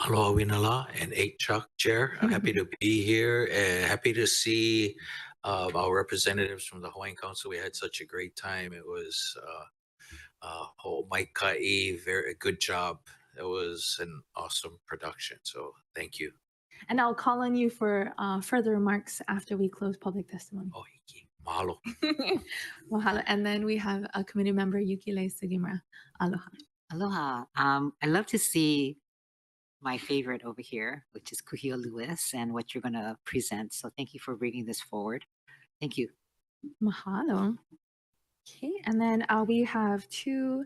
Aloha Winala and 8 Chuck Chair. I'm happy to be here and happy to see our representatives from the Hawaiian Council. We had such a great time. It was Mike Ka'i, very good job. It was an awesome production. So thank you. And I'll call on you for further remarks after we close public testimony. Oh, hiki. Mahalo. Mahalo. And then we have a committee member, Yukile Sugimura. Aloha. Aloha. I love to see my favorite over here, which is Kuhio Lewis, and what you're going to present. So thank you for bringing this forward. Thank you. Mahalo. Okay, and then we have two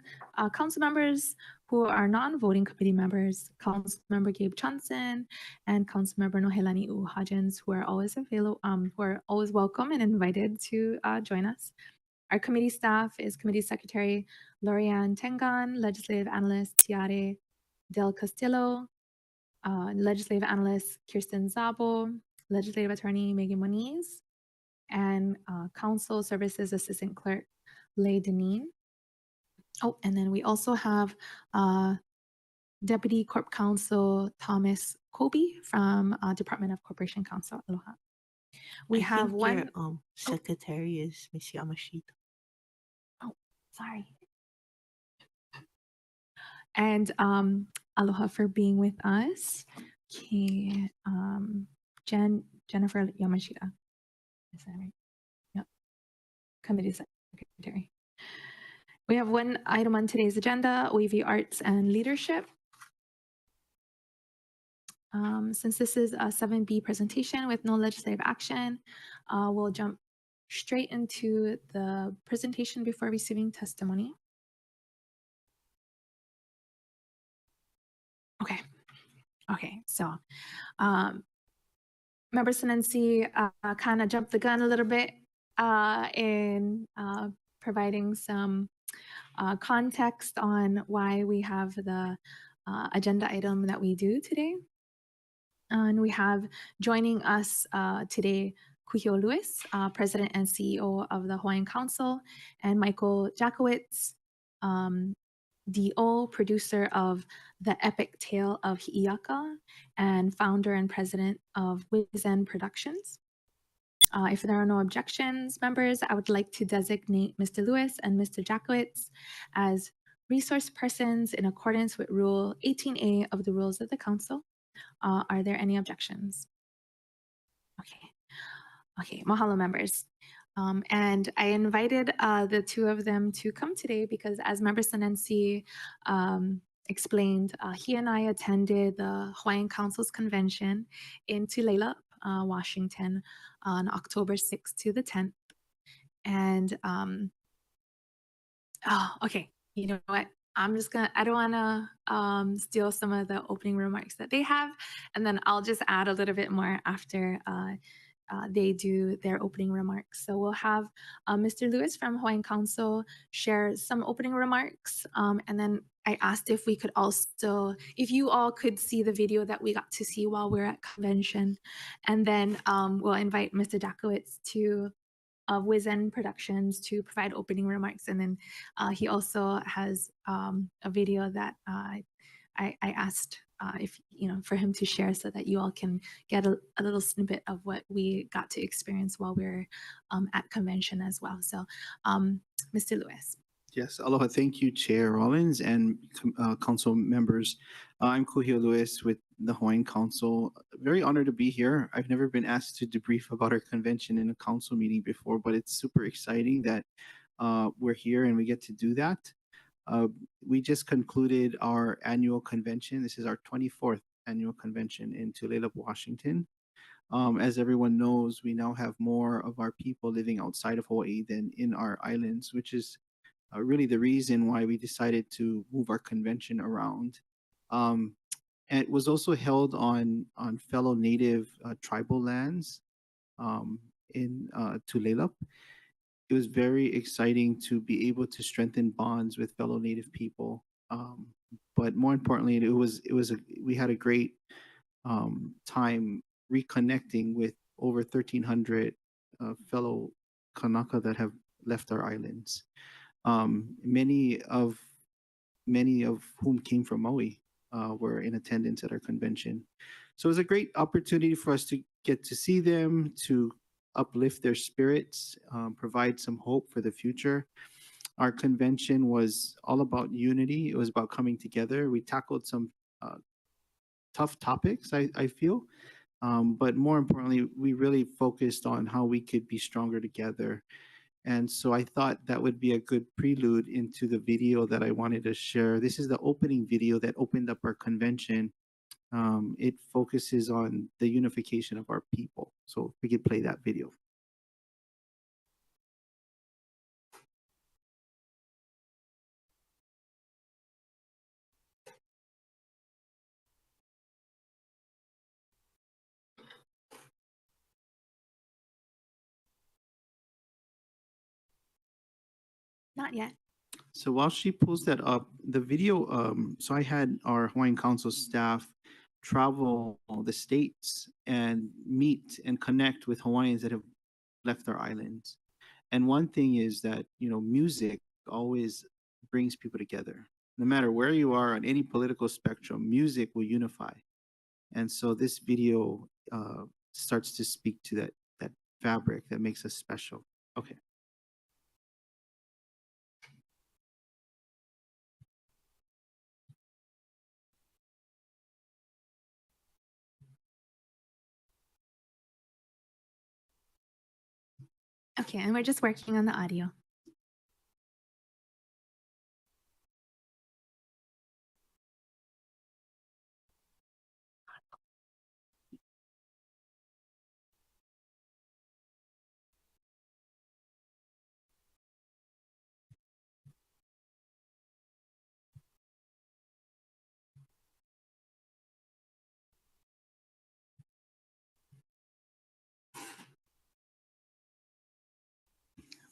council members who are non-voting committee members, Councilmember Gabe Johnson and Councilmember Nohelani Uhajens, who are always available, who are always welcome and invited to join us. Our committee staff is Committee Secretary Lorianne Tengan, Legislative Analyst Tiare Del Castillo, Legislative Analyst Kirsten Zabo, Legislative Attorney Megan Moniz, and Council Services Assistant Clerk Leigh Deneen. Oh, and then we also have Deputy Corp Counsel Thomas Kobe from Department of Corporation Counsel. Aloha. We I have think one. your secretary is Miss Yamashita. Oh, sorry. And aloha for being with us. Okay, Jennifer Yamashita. Is that right? Yep. Committee Secretary. We have one item on today's agenda, OEV Arts and Leadership. Since this is a 7B presentation with no legislative action, we'll jump straight into the presentation before receiving testimony. Okay, so Member Sinensi kind of jumped the gun a little bit in providing some context on why we have the agenda item that we do today. And we have joining us today Kuhio Lewis, President and CEO of the Hawaiian Council, and Michael Jackowitz, DO, producer of The Epic Tale of Hi'iaka, and founder and president of Wizen Productions. If there are no objections, members, I would like to designate Mr. Lewis and Mr. Jackowitz as resource persons in accordance with Rule 18A of the Rules of the Council. Are there any objections? Okay, mahalo, members. And I invited the two of them to come today because, as Member Sinensi explained, he and I attended the Hawaiian Council's convention in Tulalip, Washington on October 6th to the 10th. And, okay, you know what? I don't want to steal some of the opening remarks that they have, and then I'll just add a little bit more after they do their opening remarks. So we'll have Mr. Lewis from Hawaiian Council share some opening remarks. And then I asked if we could also, if you all could see the video that we got to see while we're at convention. And then we'll invite Mr. Jackowitz of Wizen Productions to provide opening remarks. And then he also has a video that I asked if for him to share so that you all can get a little snippet of what we got to experience while we're at convention as well. So Mr. Lewis. Yes, aloha. Thank you, Chair Rollins and council members. I'm Kuhio Lewis with the Hawaiian Council. Very honored to be here. I've never been asked to debrief about our convention in a council meeting before, but it's super exciting that we're here and we get to do that. We just concluded our annual convention. This is our 24th annual convention in Tulalip, Washington. As everyone knows, we now have more of our people living outside of Hawaii than in our islands, which is really the reason why we decided to move our convention around. And it was also held on fellow native tribal lands in Tulalip. It was very exciting to be able to strengthen bonds with fellow native people. But more importantly, we had a great time reconnecting with over 1,300 fellow Kanaka that have left our islands. Many of whom came from Maui were in attendance at our convention. So it was a great opportunity for us to get to see them, to uplift their spirits, provide some hope for the future. Our convention was all about unity. It was about coming together. We tackled some tough topics, I feel. But more importantly, we really focused on how we could be stronger together. And so I thought that would be a good prelude into the video that I wanted to share. This is the opening video that opened up our convention. It focuses on the unification of our people. So we could play that video. Not yet. So while she pulls that up, the video, so I had our Hawaiian Council staff travel the states and meet and connect with Hawaiians that have left our islands. And one thing is that, music always brings people together. No matter where you are on any political spectrum, music will unify. And so this video starts to speak to that fabric that makes us special. Okay. Okay, and we're just working on the audio.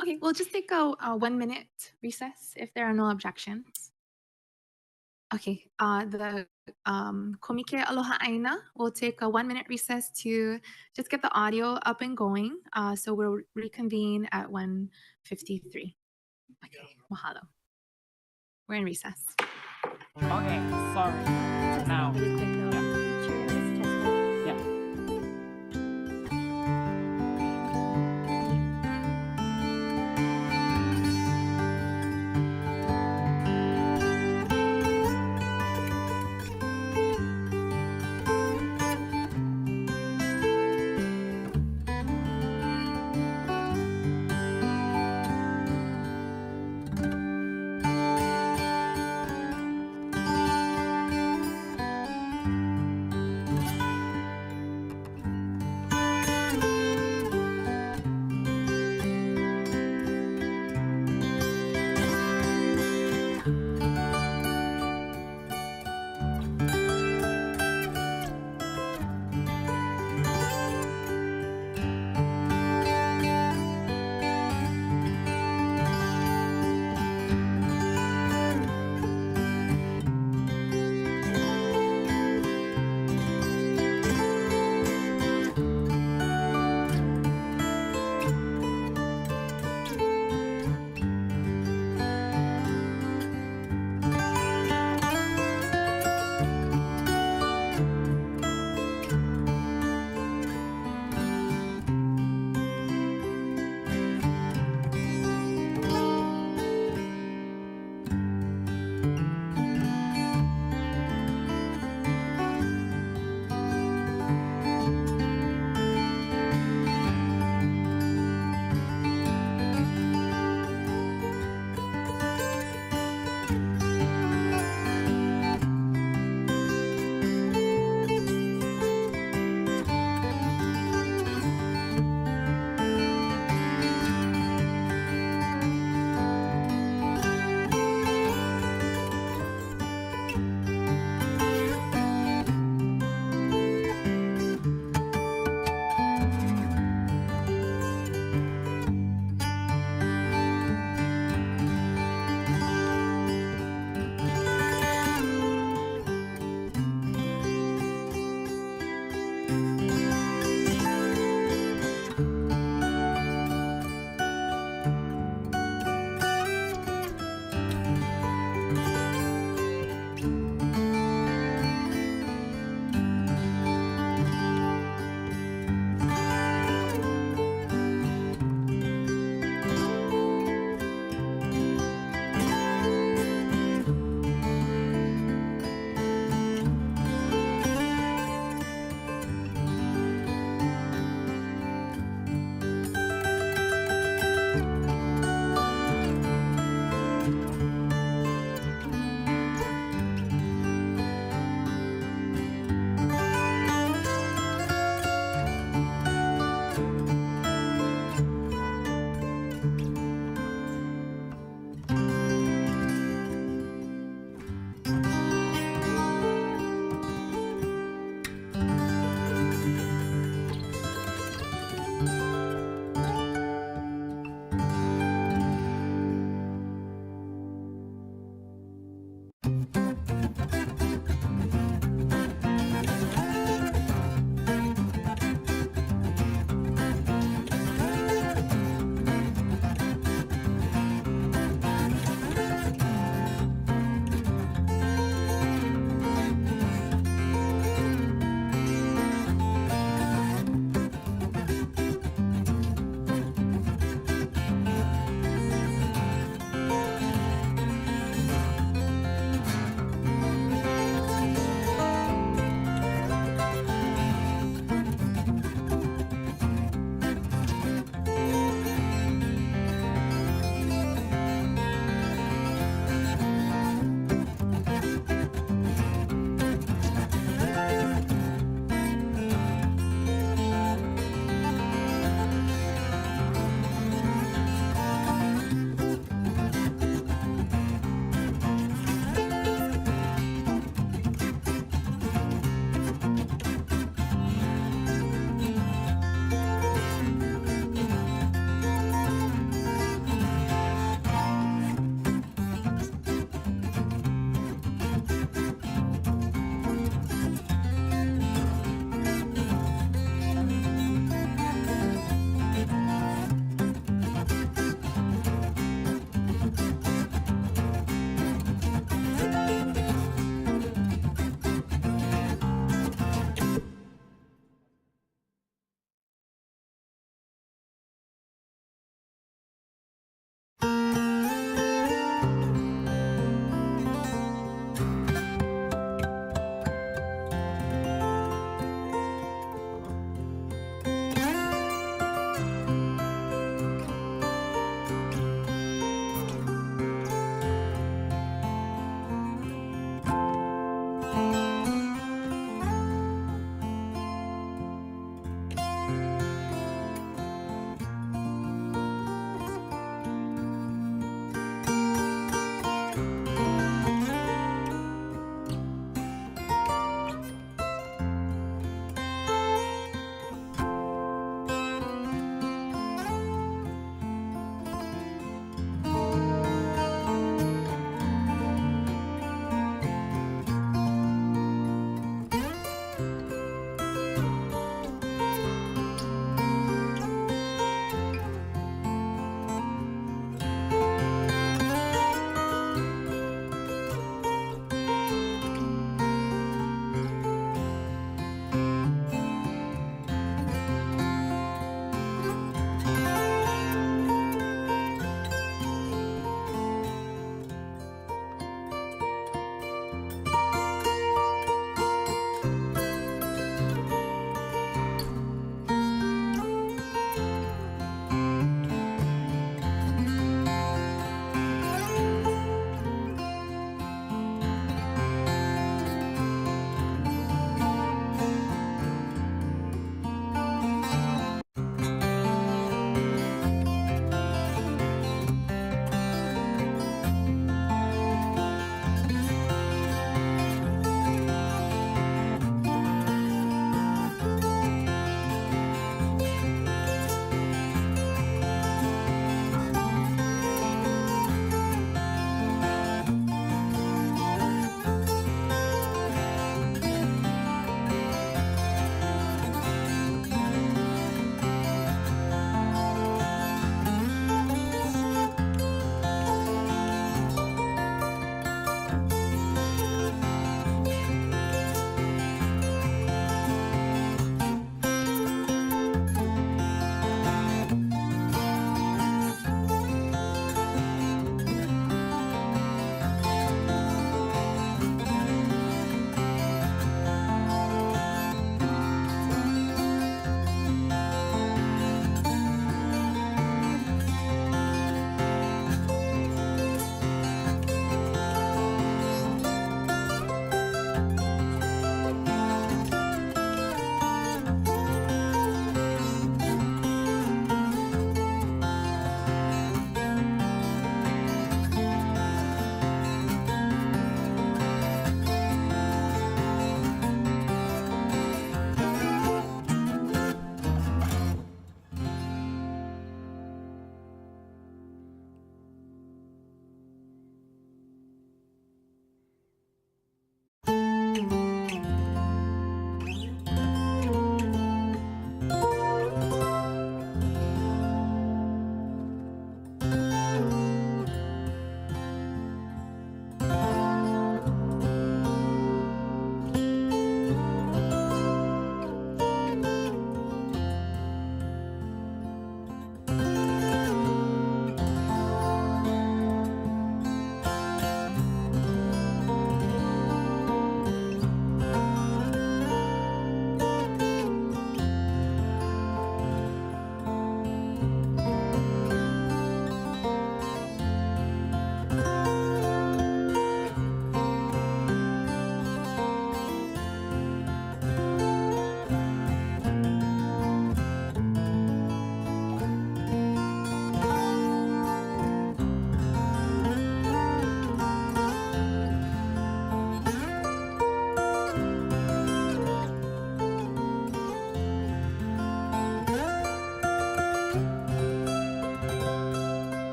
Okay, we'll just take a 1-minute recess if there are no objections. Okay, the KŌMIKE Aloha ʻāINA will take a 1-minute recess to just get the audio up and going. So we'll reconvene at 1:53. Okay, mahalo. We're in recess. Okay, sorry. Now. Yeah.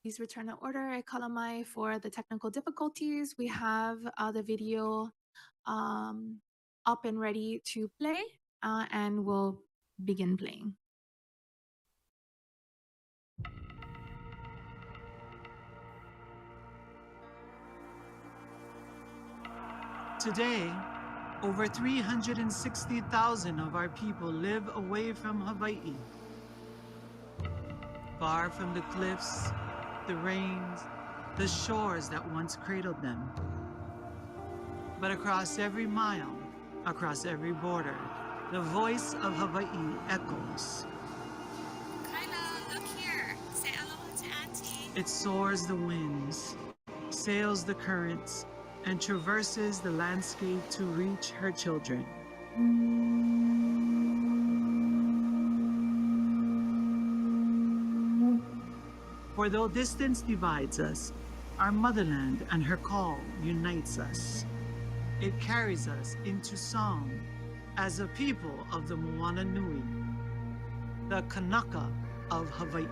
Please return the order at Kalamai for the technical difficulties. We have the video up and ready to play, and we'll begin playing. Today, over 360,000 of our people live away from Hawaii, far from the cliffs, the rains, the shores that once cradled them. But across every mile, across every border, the voice of Hawaii echoes. Kyla, look here. Say aloha to Auntie. It soars the winds, sails the currents, and traverses the landscape to reach her children. For though distance divides us, our motherland and her call unites us. It carries us into song as a people of the Moana Nui, the Kanaka of Hawaii.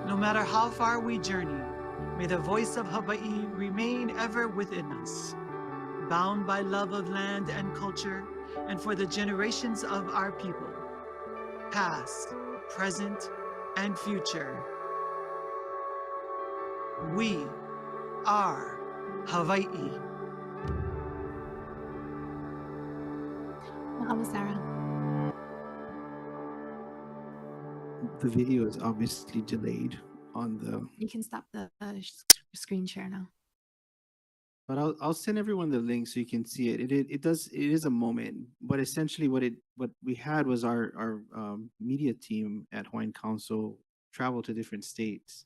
No matter how far we journey, may the voice of Hawaii remain ever within us, bound by love of land and culture, and for the generations of our people, past, present, and future. We are Hawaii. Mahalo, Sarah. The video is obviously delayed on the, You can stop the screen share now. but I'll send everyone the link so you can see it. It is a moment, but essentially what we had was our media team at Hawaiian Council travel to different states,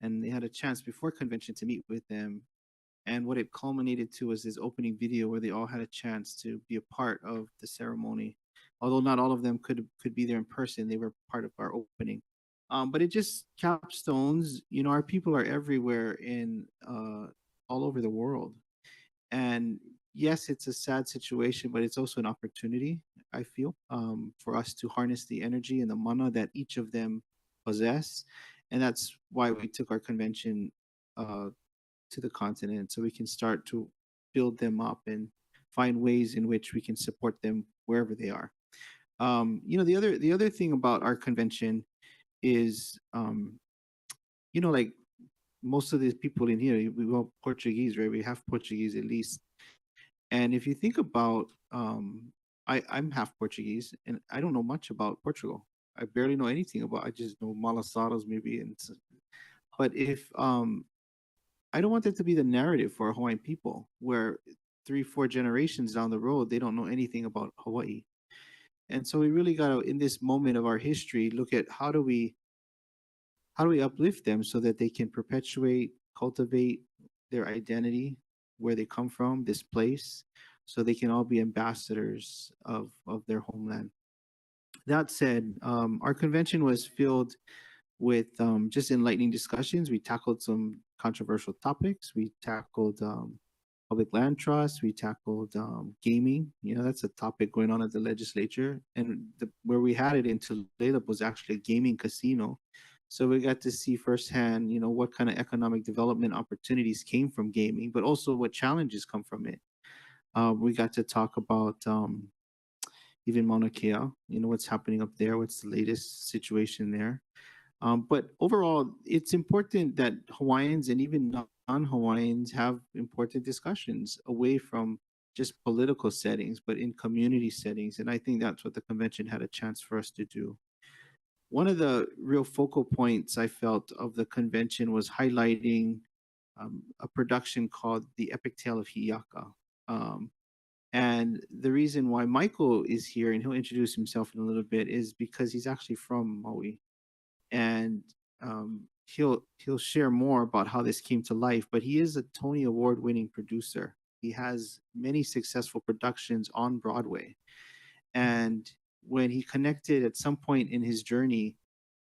and they had a chance before convention to meet with them. And what it culminated to was this opening video where they all had a chance to be a part of the ceremony. Although not all of them could be there in person, they were part of our opening. But it just capstones, our people are everywhere in all over the world. And yes, it's a sad situation, but it's also an opportunity, I feel, for us to harness the energy and the mana that each of them possess. And that's why we took our convention to the continent, so we can start to build them up and find ways in which we can support them wherever they are. The other thing about our convention is, like most of the people in here, we all Portuguese, right? We have Portuguese at least. And if you think about, I'm half Portuguese, and I don't know much about Portugal. I barely know anything about. I just know malasadas maybe, but if I don't want that to be the narrative for Hawaiian people, where 3-4 generations down the road they don't know anything about Hawaii. And so we really got to, in this moment of our history, look at how do we uplift them so that they can perpetuate, cultivate their identity, where they come from, this place, so they can all be ambassadors of their homeland. That said, our convention was filled with just enlightening discussions. We tackled some controversial topics. We tackled public land trust. We tackled gaming. That's a topic going on at the legislature. And where we had it in Tulalip was actually a gaming casino. So we got to see firsthand, what kind of economic development opportunities came from gaming, but also what challenges come from it. We got to talk about even Mauna Kea, what's happening up there, what's the latest situation there. But overall, it's important that Hawaiians and even non-Hawaiians have important discussions away from just political settings, but in community settings. And I think that's what the convention had a chance for us to do. One of the real focal points I felt of the convention was highlighting a production called The Epic Tale of Hi'iaka. And the reason why Michael is here, and he'll introduce himself in a little bit, is because he's actually from Maui. And he'll share more about how this came to life, but he is a Tony Award-winning producer. He has many successful productions on Broadway. And when he connected at some point in his journey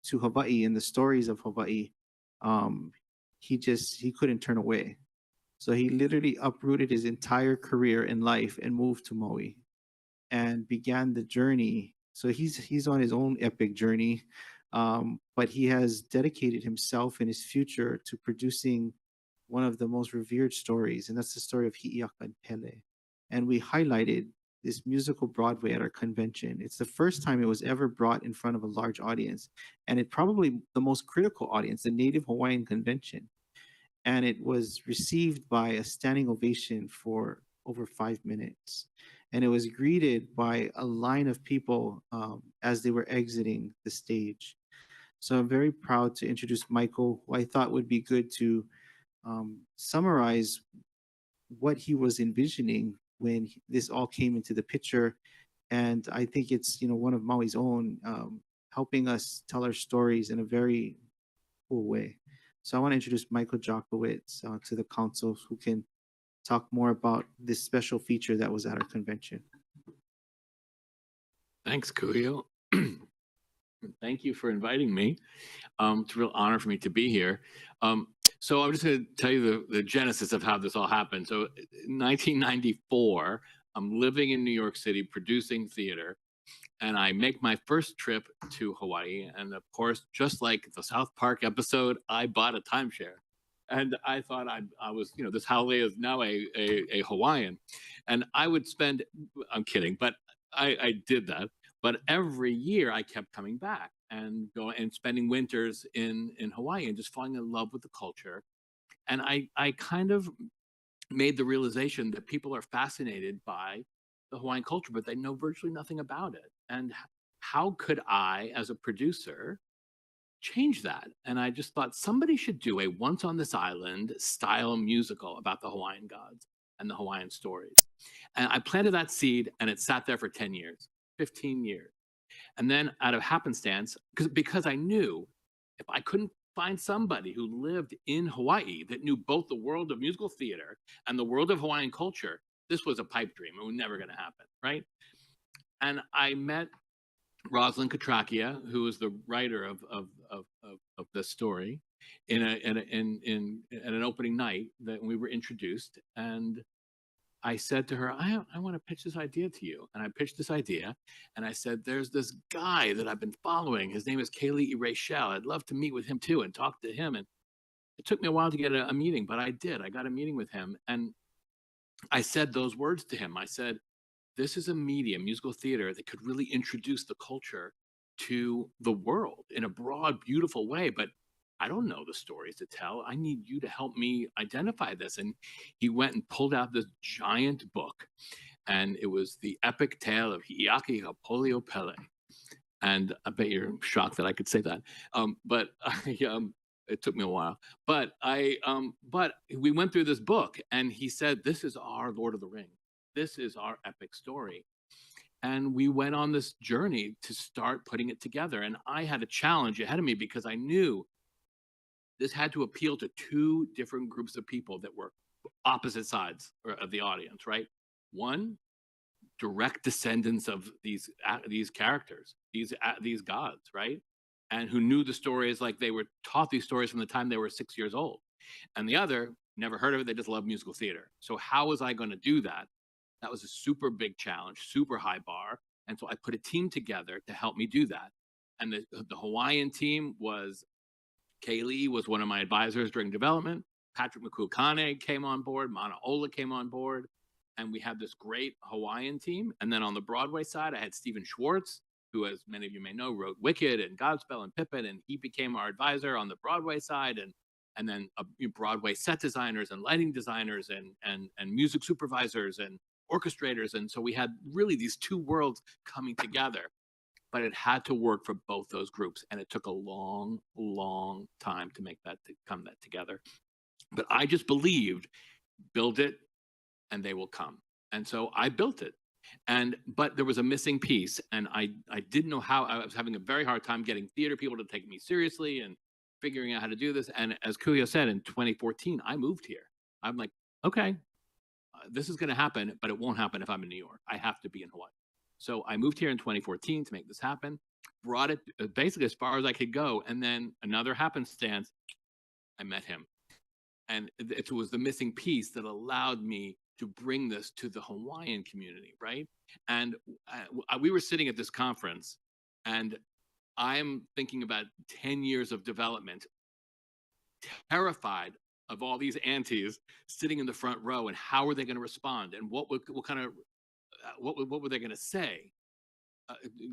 to Hawaii and the stories of Hawaii, he couldn't turn away. So he literally uprooted his entire career in life and moved to Maui and began the journey. So he's on his own epic journey, but he has dedicated himself and his future to producing one of the most revered stories, and that's the story of Hi'iaka and Pele. And we highlighted this musical Broadway at our convention. It's the first time it was ever brought in front of a large audience, and it probably the most critical audience, the Native Hawaiian Convention. And it was received by a standing ovation for over 5 minutes. And it was greeted by a line of people as they were exiting the stage. So I'm very proud to introduce Michael, who I thought would be good to summarize what he was envisioning when this all came into the picture. And I think it's, one of Maui's own, helping us tell our stories in a very cool way. So I want to introduce Michael Jokowitz to the council, who can talk more about this special feature that was at our convention. Thanks, Kuhio. Thank you for inviting me. It's a real honor for me to be here. So I'm just going to tell you the genesis of how this all happened. So in 1994, I'm living in New York City producing theater, and I make my first trip to Hawaii. And of course, just like the South Park episode, I bought a timeshare. And I thought I was, this Haole is now a Hawaiian. And I would spend, I'm kidding, but I did that. But every year I kept coming back and going and spending winters in Hawaii and just falling in love with the culture. And I kind of made the realization that people are fascinated by the Hawaiian culture, but they know virtually nothing about it. And how could I, as a producer, change that? And I just thought somebody should do a Once on This Island style musical about the Hawaiian gods and the Hawaiian stories. And I planted that seed, and it sat there for 10 years, 15 years. And then out of happenstance, because I knew if I couldn't find somebody who lived in Hawaii that knew both the world of musical theater and the world of Hawaiian culture, this was a pipe dream. It was never going to happen, right? And I met Rosalind Katrakia, who was the writer of this story, in an opening night that we were introduced. And I said to her, I want to pitch this idea to you. And I pitched this idea, and I said, there's this guy that I've been following. His name is Kaylee Rachel. I'd love to meet with him too and talk to him. And it took me a while to get a meeting, but I did. I got a meeting with him, and I said those words to him. I said, this is a medium, musical theater, that could really introduce the culture to the world in a broad, beautiful way. But I don't know the stories to tell. I need you to help me identify this. And he went and pulled out this giant book, and it was the epic tale of Hi'iaki Hapoliopele. And I bet you're shocked that I could say that. But it took me a while. But we went through this book, and he said, this is our Lord of the Rings. This is our epic story. And we went on this journey to start putting it together. And I had a challenge ahead of me because I knew this had to appeal to two different groups of people that were opposite sides of the audience, right? One, direct descendants of these characters, these gods, right? And who knew the stories like they were taught these stories from the time they were 6 years old. And the other, never heard of it, they just love musical theater. So how was I going to do that? That was a super big challenge, super high bar. And so I put a team together to help me do that. And the Hawaiian team was, Kaylee was one of my advisors during development. Patrick Makukane came on board. Mana Ola came on board. And we had this great Hawaiian team. And then on the Broadway side, I had Stephen Schwartz, who, as many of you may know, wrote Wicked and Godspell and Pippin. And he became our advisor on the Broadway side. And then Broadway set designers and lighting designers and music supervisors and orchestrators. And so we had really these two worlds coming together, but it had to work for both those groups. And it took a long, long time to make that, to come that together. But I just believed, build it and they will come. And so I built it. But there was a missing piece, and I didn't know how. I was having a very hard time getting theater people to take me seriously and figuring out how to do this. And as Kuya said, in 2014, I moved here. I'm like, okay, this is going to happen, but it won't happen if I'm in New York. I have to be in Hawaii. So I moved here in 2014 to make this happen, brought it basically as far as I could go. And then another happenstance, I met him. And it was the missing piece that allowed me to bring this to the Hawaiian community, right? And we were sitting at this conference, and I'm thinking about 10 years of development, terrified of all these aunties sitting in the front row, and how are they going to respond, and what were they going to say?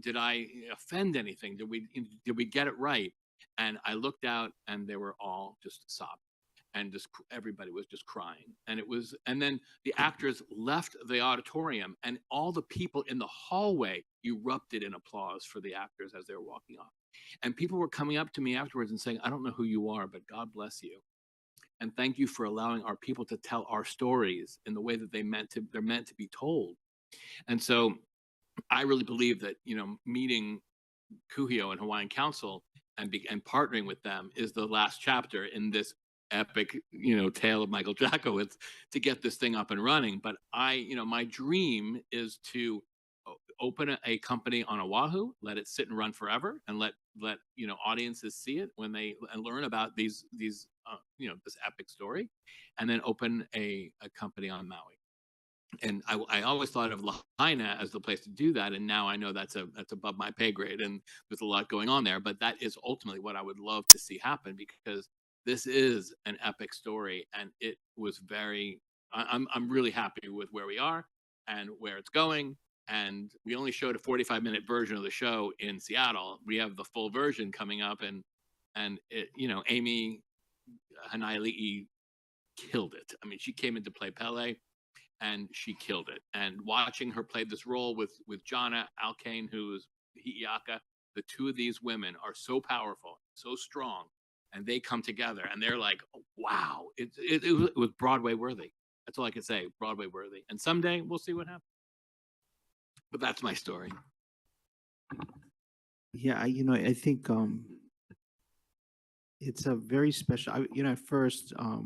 Did I offend anything? Did we get it right? And I looked out, and they were all just sobbing, and just everybody was just crying. And then the actors left the auditorium, and all the people in the hallway erupted in applause for the actors as they were walking off. And people were coming up to me afterwards and saying, I don't know who you are, but God bless you. And thank you for allowing our people to tell our stories in the way that they're meant to be told. And so I really believe that, meeting Kuhio and Hawaiian Council and partnering with them is the last chapter in this epic, tale of Michael Jackowitz to get this thing up and running. But my dream is to open a company on Oahu, let it sit and run forever, and let audiences see it when they and learn about these this epic story, and then open a company on Maui. And I always thought of Lahaina as the place to do that, and now I know that's above my pay grade, and there's a lot going on there. But that is ultimately what I would love to see happen, because this is an epic story, and it was very. I'm really happy with where we are and where it's going. And we only showed a 45-minute version of the show in Seattle. We have the full version coming up, and it, Amy Hanaiali'i killed it. I mean, she came in to play Pele, and she killed it. And watching her play this role with Jana Alkane, who is Hi'iaka, the two of these women are so powerful, so strong, and they come together, and they're like, oh, wow, it was Broadway worthy. That's all I can say, Broadway worthy. And someday we'll see what happens. But that's my story. Yeah, I think it's a very special. At first, I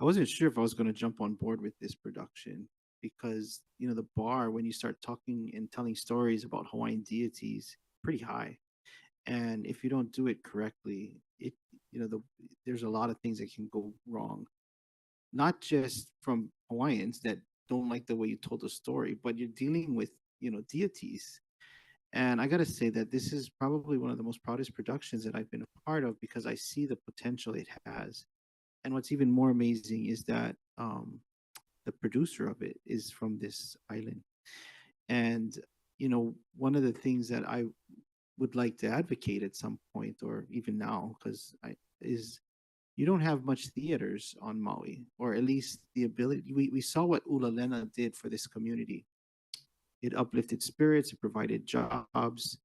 wasn't sure if I was going to jump on board with this production, because the bar when you start talking and telling stories about Hawaiian deities, pretty high, and if you don't do it correctly, there's a lot of things that can go wrong, not just from Hawaiians that don't like the way you told the story, but you're dealing with deities. And I got to say that this is probably one of the most proudest productions that I've been a part of, because I see the potential it has. And what's even more amazing is that the producer of it is from this island. And, one of the things that I would like to advocate at some point, or even now, is you don't have much theaters on Maui, or at least the ability. We saw what Ulalena did for this community. It uplifted spirits, it provided jobs.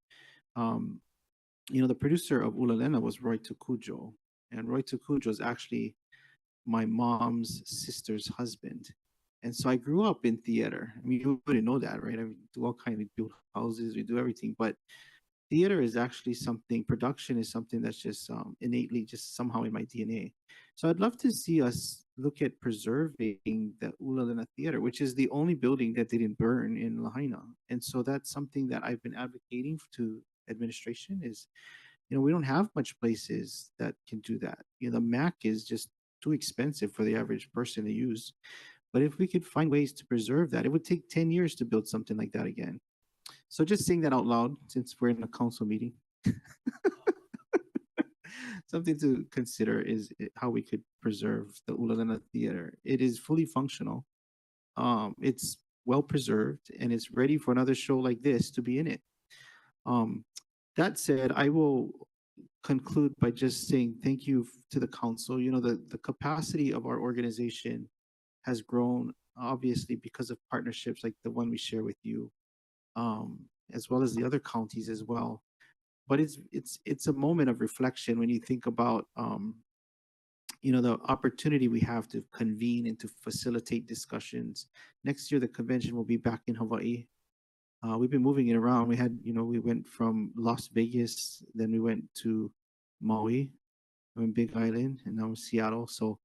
The producer of Ulalena was Roy Tukujo, and Roy Tukujo is actually my mom's sister's husband. And so I grew up in theater. I mean, you wouldn't know that, right? I mean, do all kinds, we build houses, we do everything, but theater is actually something, production is something that's just innately just somehow in my DNA. So I'd love to see us look at preserving the Ulalena Theater, which is the only building that didn't burn in Lahaina. And so that's something that I've been advocating to administration is, we don't have much places that can do that. The MAC is just too expensive for the average person to use. But if we could find ways to preserve that, it would take 10 years to build something like that again. So just saying that out loud, since we're in a council meeting, something to consider is how we could preserve the Ulalena Theater. It is fully functional. It's well preserved, and it's ready for another show like this to be in it. That said, I will conclude by just saying thank you to the council. The capacity of our organization has grown, obviously, because of partnerships like the one we share with you, as well as the other counties as well. But it's a moment of reflection when you think about the opportunity we have to convene and to facilitate discussions. Next year, the convention will be back in Hawaii. We've been moving it around. We went from Las Vegas, then we went to Maui, then Big Island, and now Seattle. So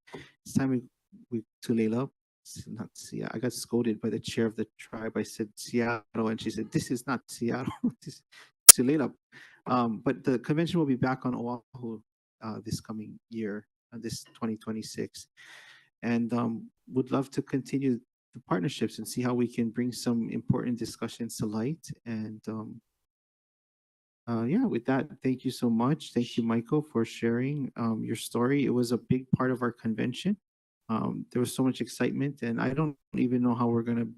it's time we Tulela. Not Seattle. I got scolded by the chair of the tribe. I said Seattle, and she said, "This is not Seattle. This is Tulela." But the convention will be back on Oahu this coming year, this 2026, and would love to continue the partnerships and see how we can bring some important discussions to light. And with that, thank you so much. Thank you, Michael, for sharing your story. It was a big part of our convention. There was so much excitement, and I don't even know how we're going to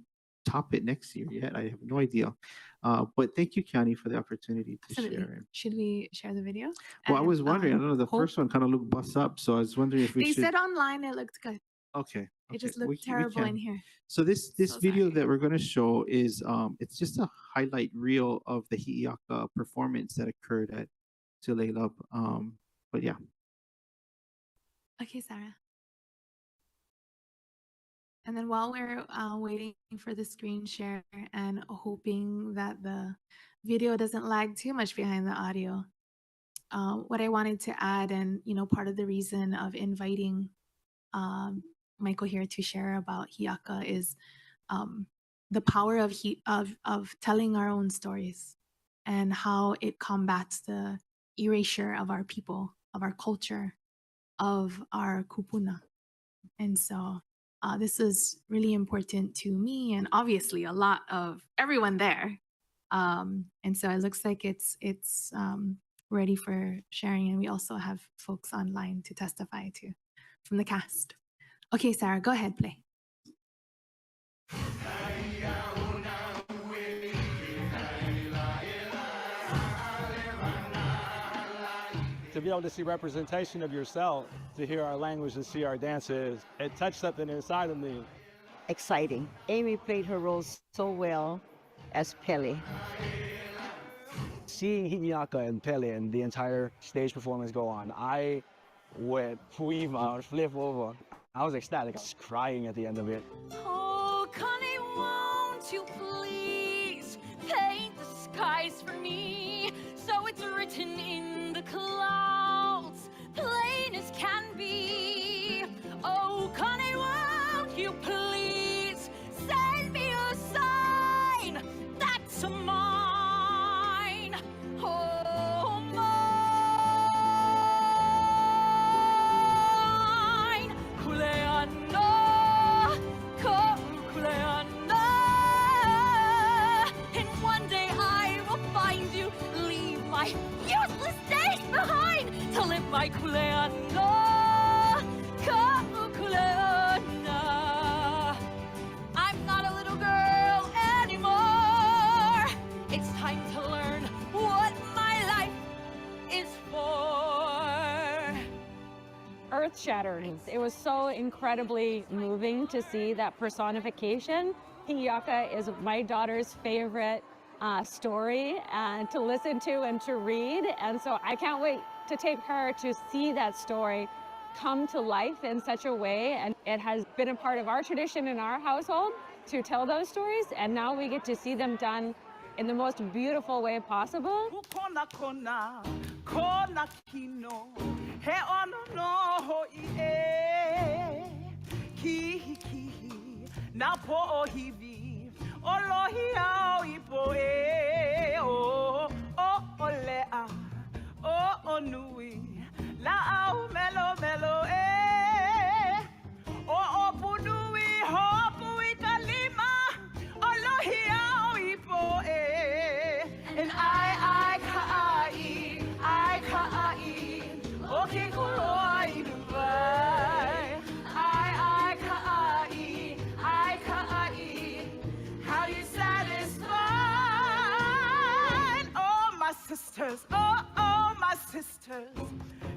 top it next year yet. I have no idea. But thank you, Kiani, for the opportunity to share. Should we share the video? Well, I was wondering, I don't know, the first one kind of looked bust up, so I was wondering if we They should... said online it looked good. Okay. It just looked terrible in here. So this video that we're going to show is it's just a highlight reel of the Hi'iaka performance that occurred at Tulela. But yeah. Okay, Sarah. And then while we're waiting for the screen share and hoping that the video doesn't lag too much behind the audio, what I wanted to add, and part of the reason of inviting Michael here to share about Hi'iaka is the power of telling our own stories and how it combats the erasure of our people, of our culture, of our kupuna. And so this is really important to me and obviously a lot of everyone there. And so it looks like it's ready for sharing. And we also have folks online to testify to from the cast. Okay, Sarah, go ahead, play. To be able to see representation of yourself, to hear our language and see our dances, it touched something inside of me. Exciting. Amy played her role so well as Pele. Seeing Hinyaka and Pele and the entire stage performance go on, I went weave out, flip over. I was ecstatic, I was crying at the end of it. Oh, Connie, won't you please paint the skies for me so it's written in the clouds, plain as can be. Oh, Connie, won't you please send me a sign that's mine? Oh, mine. Kuleana, Kuleana. And one day I will find you, leave my useless days behind to live my Kuleana, Kuleana. I'm not a little girl anymore. It's time to learn what my life is for. Earth-shattering. It was so incredibly moving to see that personification. Hinyaka is my daughter's favorite story to listen to and to read, and so I can't wait to take her to see that story come to life in such a way. And it has been a part of our tradition in our household to tell those stories, and now we get to see them done in the most beautiful way possible. And I ka'i, okay, kuloi dubai. I ka'i, how you satisfied? Oh, my sisters, oh, my sisters,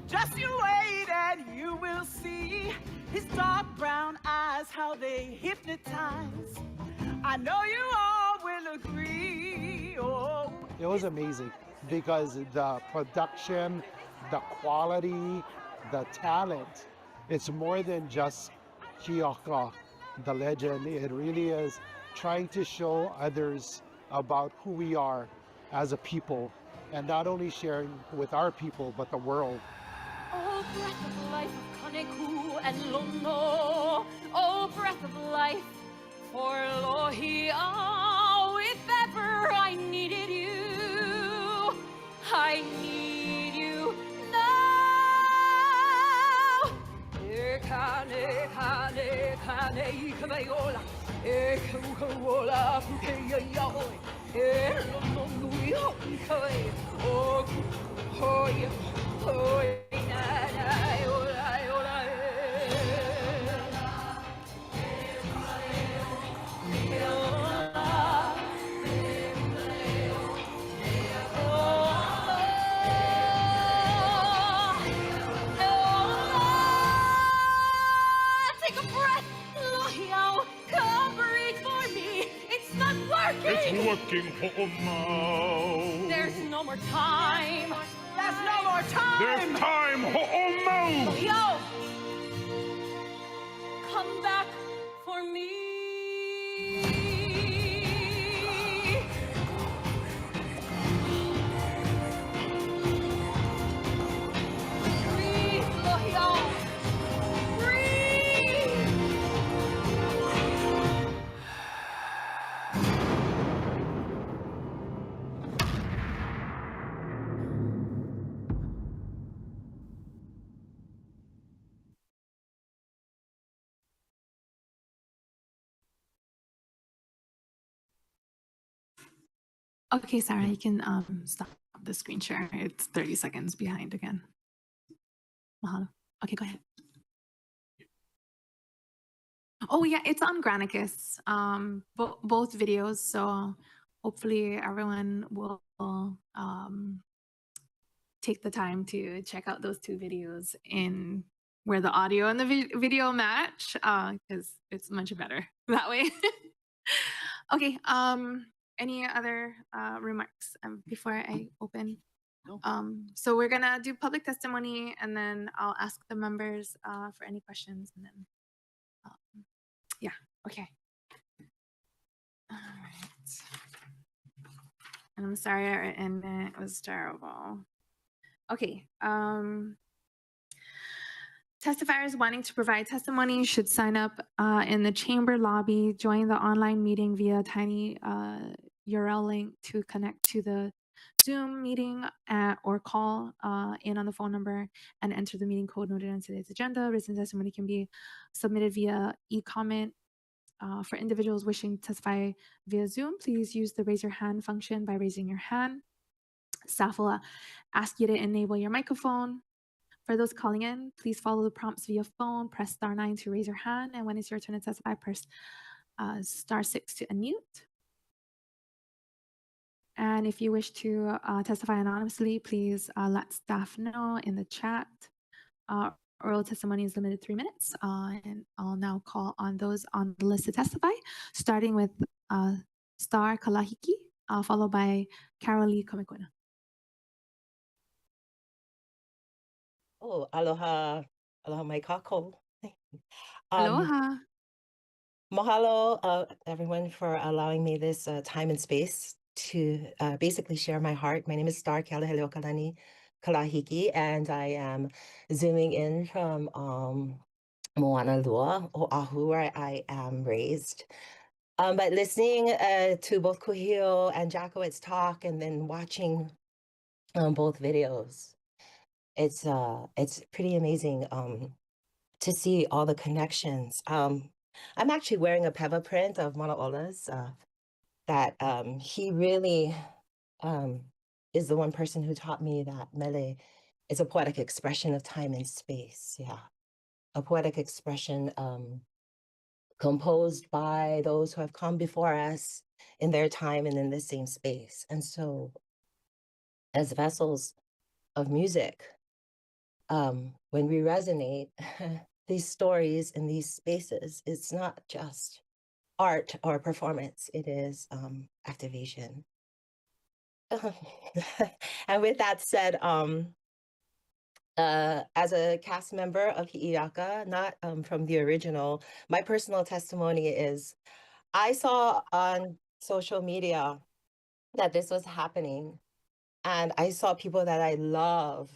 just you wait and you will see his dark brown eyes, how they hypnotize. I know you all will agree. Oh, It was amazing because the production, the quality, the talent, it's more than just Hinyaka, the legend. It really is trying to show others about who we are as a people, and not only sharing with our people, but the world. oh, breath of life of Kaneku and Lono. Oh, breath of life for Lohiau. If ever I needed you, I need you now. Kane, kane, kane, ikabayola. Kukawola, kukayayaoi. Lono nui hoi kai. Oh, hoi, hoi, na, na, ola, ola. Take a breath, Lohiau. Come breathe for me. It's not working. It's working, Ho'omau. There's no more time. There's no more time. There's time, Ho'omau. Lohiau, come back for me. Breathe, Lohiau. Breathe. Okay, Sarah, you can stop the screen share. It's 30 seconds behind again. Mahalo. Okay, go ahead. Oh yeah, it's on Granicus, both videos. So hopefully everyone will take the time to check out those two videos in where the audio and the video match, because it's much better that way. Okay. Any other remarks before I open? No. So we're gonna do public testimony, and then I'll ask the members for any questions, and then yeah. Okay. All right. And I'm sorry our internet was terrible. Okay. Testifiers wanting to provide testimony should sign up in the chamber lobby, join the online meeting via tiny URL link to connect to the Zoom meeting or call in on the phone number and enter the meeting code noted on today's agenda. Written testimony can be submitted via e-comment. For individuals wishing to testify via Zoom, please use the raise your hand function by raising your hand. Staff will ask you to enable your microphone. For those calling in, please follow the prompts via phone. Press *9 to raise your hand, and when it's your turn to testify, press *6 to unmute. And if you wish to testify anonymously, please let staff know in the chat. Oral testimony is limited to 3 minutes, and I'll now call on those on the list to testify, starting with Star Kalahiki, followed by Carolee Komekuna. Oh, aloha, aloha mai kako. Aloha. Mahalo, everyone, for allowing me this time and space to basically share my heart. My name is Star Kalahiki, and I am zooming in from Moanalua, Oahu, where I am raised. But listening to both Kuhio and Jackowitz talk, and then watching both videos, it's pretty amazing to see all the connections. I'm actually wearing a peva print of Manaola's that he really is the one person who taught me that mele is a poetic expression of time and space. Yeah, a poetic expression composed by those who have come before us in their time and in the same space. And so as vessels of music, when we resonate these stories in these spaces, it's not just art or performance, it is activation. And with that said, as a cast member of Hi'iaka, not from the original, my personal testimony is I saw on social media that this was happening, and I saw people that I love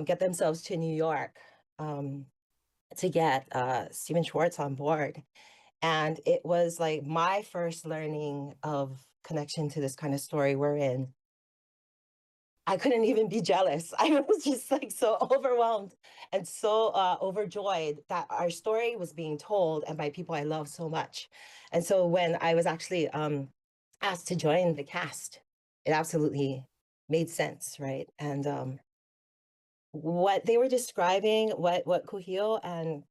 get themselves to New York to get Stephen Schwartz on board. And it was like my first learning of connection to this kind of story wherein I couldn't even be jealous. I was just like so overwhelmed and so overjoyed that our story was being told and by people I love so much. And so when I was actually asked to join the cast, it absolutely made sense, right? And what they were describing, what Kuhio and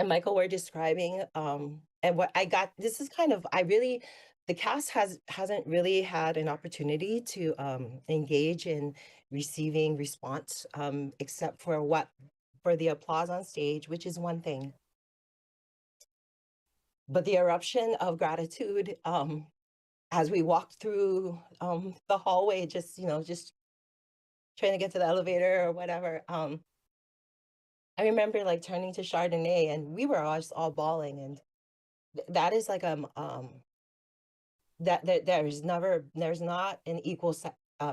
Michael were describing, and what I got, this is kind of, the cast hasn't really had an opportunity to engage in receiving response, except for the applause on stage, which is one thing. But the eruption of gratitude as we walked through the hallway, just trying to get to the elevator or whatever. I remember like turning to Chardonnay, and we were all just all bawling, and that is like that there's not an equal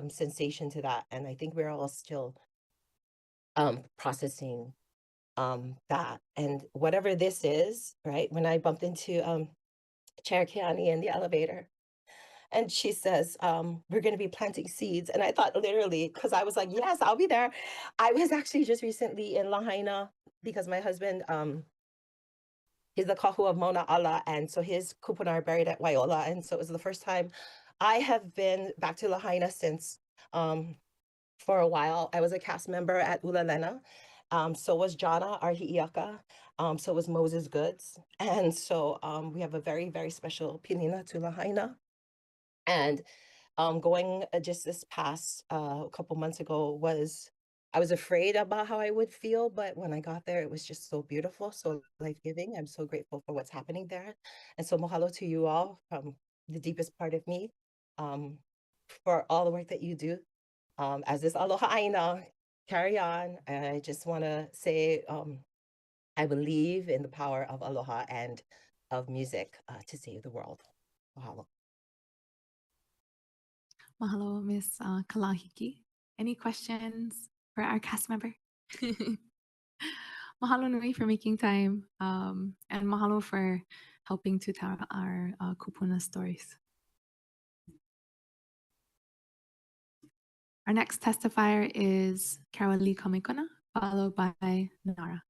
sensation to that, and I think we're all still processing that. And whatever this is, right? When I bumped into Chair Keani in the elevator, and she says, we're going to be planting seeds. And I thought literally, because I was like, yes, I'll be there. I was actually just recently in Lahaina because my husband is the kahu of Mauna Ala. And so his kupuna are buried at Waiola. And so it was the first time I have been back to Lahaina since for a while. I was a cast member at Ulalena. So was Jana, our hi'iaka. So was Moses Goods. And so we have a very, very special pinina to Lahaina. And going just this past couple months ago I was afraid about how I would feel, but when I got there, it was just so beautiful, so life-giving. I'm so grateful for what's happening there. And so mahalo to you all from the deepest part of me for all the work that you do. As this aloha ʻāINA, carry on. I just want to say I believe in the power of aloha and of music to save the world. Mahalo. Mahalo, Miss Kalahiki. Any questions for our cast member? Mahalo nui for making time, and mahalo for helping to tell our kupuna stories. Our next testifier is Carolee Kamikona, followed by Nara.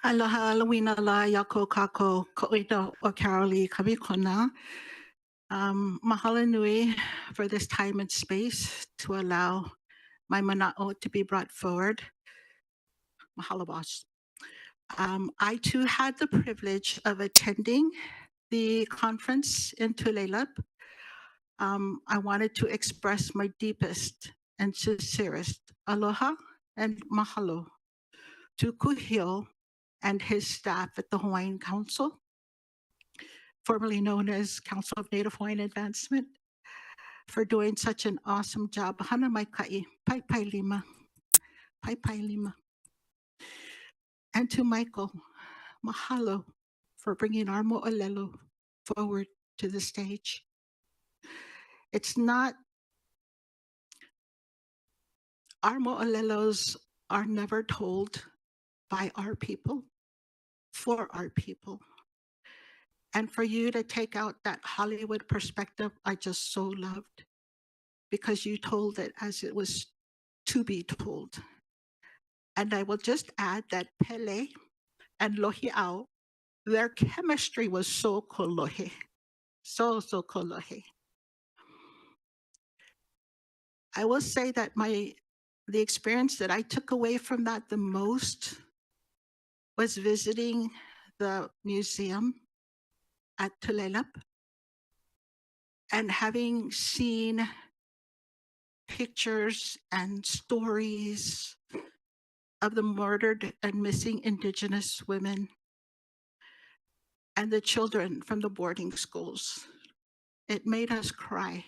Aloha Alawina la yako kako ko'ina o Carolee Kamikona. Mahalo nui for this time and space to allow my mana'o to be brought forward. Mahalo, boss. I too had the privilege of attending the conference in Tulalip. I wanted to express my deepest and sincerest aloha and mahalo to Kuhio and his staff at the Hawaiian Council, formerly known as Council of Native Hawaiian Advancement, for doing such an awesome job. Hana mai kai, pai pai lima, pai pai lima. And to Michael, mahalo for bringing our mo'olelo forward to the stage. It's not, our mo'olelos are never told by our people, for our people. And for you to take out that Hollywood perspective, I just so loved, because you told it as it was to be told. And I will just add that Pele and Lohi'au, their chemistry was so kolohe, so kolohe. I will say that the experience that I took away from that the most was visiting the museum at Tulalip and having seen pictures and stories of the murdered and missing Indigenous women and the children from the boarding schools. It made us cry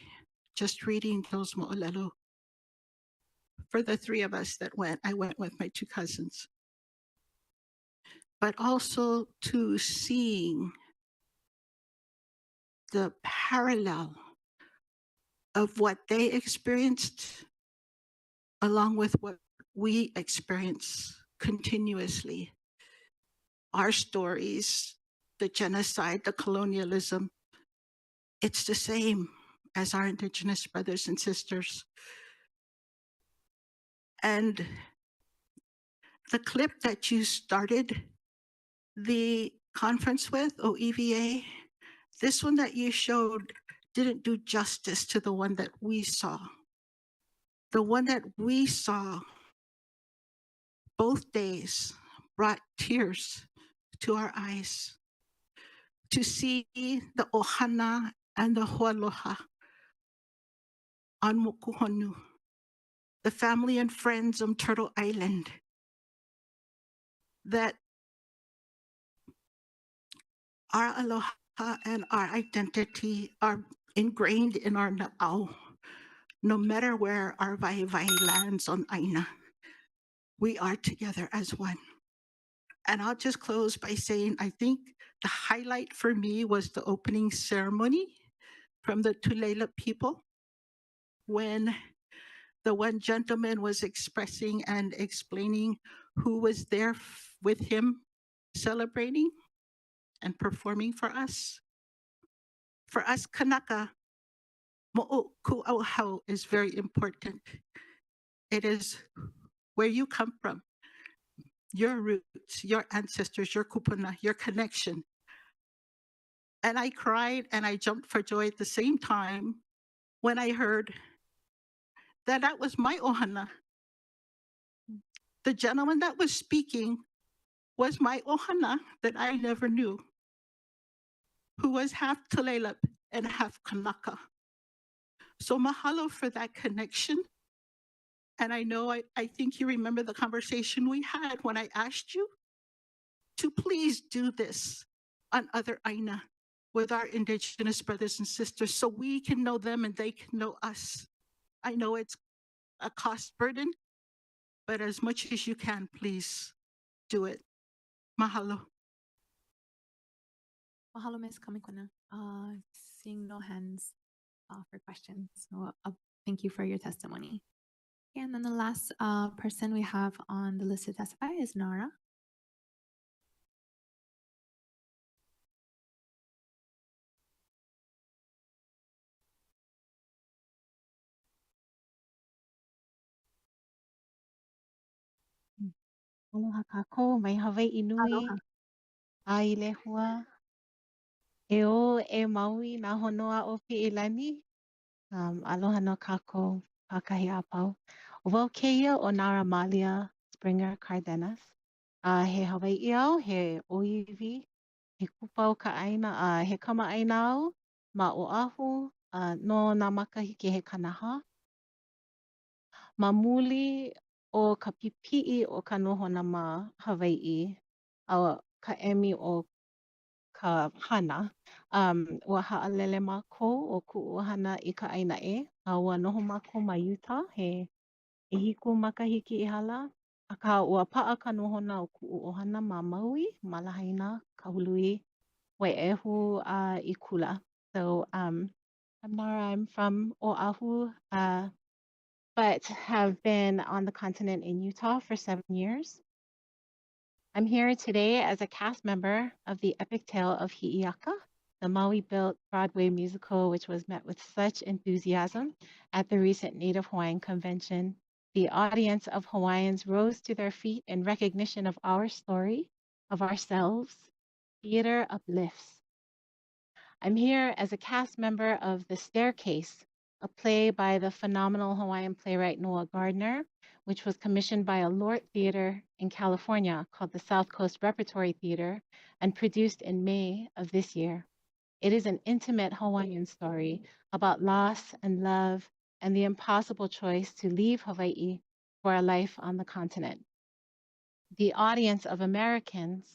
just reading those mo'olelo. For the three of us that went, I went with my two cousins. But also to seeing the parallel of what they experienced along with what we experience continuously. Our stories, the genocide, the colonialism, it's the same as our Indigenous brothers and sisters. And the clip that you started the conference with, OEVA, this one that you showed didn't do justice to the one that we saw. The one that we saw both days brought tears to our eyes to see the ohana and the hoaloha on Mokuhonu, the family and friends on Turtle Island, that our aloha and our identity are ingrained in our na'au, no matter where our vai lands on ʻāINA. We are together as one. And I'll just close by saying, I think the highlight for me was the opening ceremony from the Tulalip people, when the one gentleman was expressing and explaining who was there with him celebrating and performing for us. For us Kanaka, Mo'oku'auhau is very important. It is where you come from, your roots, your ancestors, your kupuna, your connection. And I cried and I jumped for joy at the same time when I heard that that was my ohana. The gentleman that was speaking was my ohana that I never knew, who was half Tulalip and half Kanaka. So mahalo for that connection. And I know, I think you remember the conversation we had when I asked you to please do this on other ʻāINA with our Indigenous brothers and sisters so we can know them and they can know us. I know it's a cost burden, but as much as you can, please do it. Mahalo. Mahalo, Ms. Kamikona. Seeing no hands for questions. So thank you for your testimony. And then the last person we have on the list to testify is Nara. Aloha kākou, mai Hawaii nui, Aloha. ai lehua, e o e maui nā honua o Pi'ilani. Aloha no kākou, pākahi a pau. Wau keia o Nara Malia Springer Cardenas. He Hawaii au, he oiwi, he kupa o ka ʻāina, he kamaʻaina au, ma Oahu, no nā makahiki he kanaha. Ma muli o ka pipi'i o ka nohona ma Hawaii, a ka emi o ka hana, ua ha'alele mākou o ku'u hana i ka ʻainaʻe, ua noho mākou ma Utah, he ʻehiku makahiki i hala, akā ua pa'a ka nohona o ku'u ʻohana ma Maui, ma Lahaina, Kahului, Waiʻehu, i Kula. So, I'm Nara, I'm from Oahu, but have been on the continent in Utah for 7 years. I'm here today as a cast member of the epic tale of Hi'iaka, the Maui-built Broadway musical, which was met with such enthusiasm at the recent Native Hawaiian Convention. The audience of Hawaiians rose to their feet in recognition of our story, of ourselves. Theater uplifts. I'm here as a cast member of The Staircase, a play by the phenomenal Hawaiian playwright Noah Gardner, which was commissioned by a Lort Theater in California called the South Coast Repertory Theater and produced in May of this year. It is an intimate Hawaiian story about loss and love and the impossible choice to leave Hawaii for a life on the continent. The audience of Americans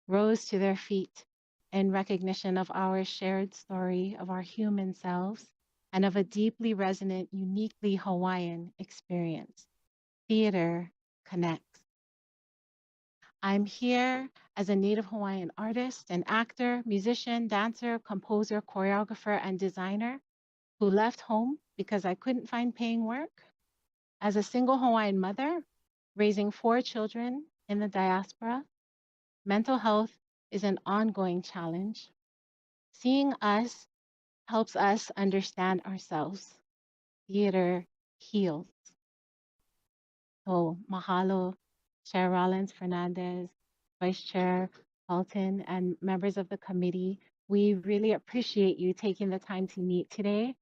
rose to their feet in recognition of our shared story of our human selves and of a deeply resonant, uniquely Hawaiian experience. Theater connects. I'm here as a Native Hawaiian artist, an actor, musician, dancer, composer, choreographer, and designer who left home because I couldn't find paying work. As a single Hawaiian mother, raising 4 children in the diaspora, mental health is an ongoing challenge. Seeing us helps us understand ourselves. Theater heals. So mahalo, Chair Rollins Fernandez, Vice Chair Halton, and members of the committee. We really appreciate you taking the time to meet today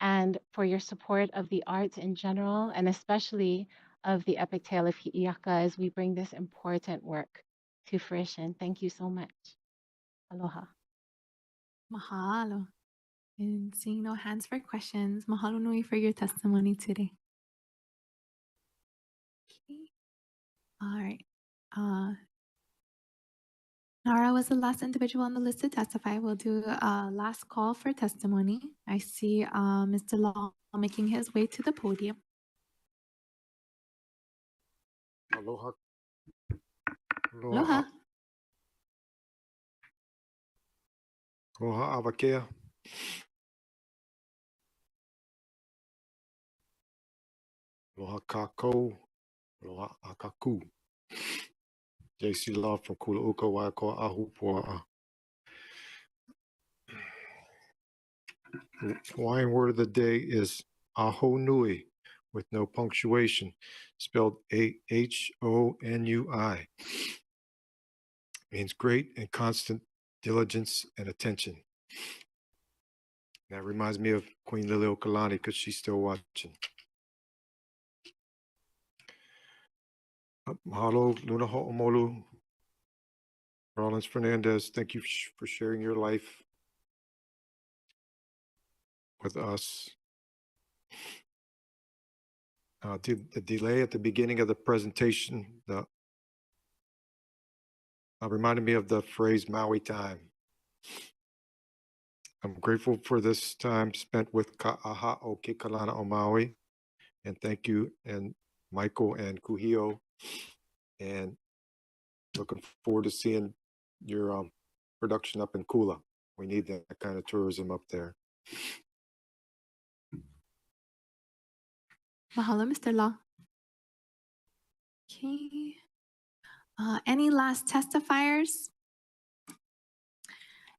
and for your support of the arts in general, and especially of the epic tale of Hi'iaka as we bring this important work to fruition. Thank you so much. Aloha. Mahalo. And seeing no hands for questions, mahalo nui for your testimony today. Okay. All right. Nara was the last individual on the list to testify. We'll do a last call for testimony. I see Mr. Law making his way to the podium. Aloha. Aloha. Aloha awakea. Aloha kākou. Aloha akaku. JC Love from Kula Uka Waiko Ahu Poa'a. Hawaiian word of the day is aho nui, with no punctuation, spelled Ahonui. Means great and constant diligence and attention. That reminds me of Queen Liliuokalani because she's still watching. Mahalo, Luna Ho'omolu. Rollins Fernandez, thank you for sharing your life with us. The delay at the beginning of the presentation reminded me of the phrase Maui time. I'm grateful for this time spent with Ka'aha o Ke Kalana o Maui. And thank you, and Michael and Kuhio. And looking forward to seeing your production up in Kula. We need that kind of tourism up there. Mahalo, Mr. Law. Okay. Any last testifiers?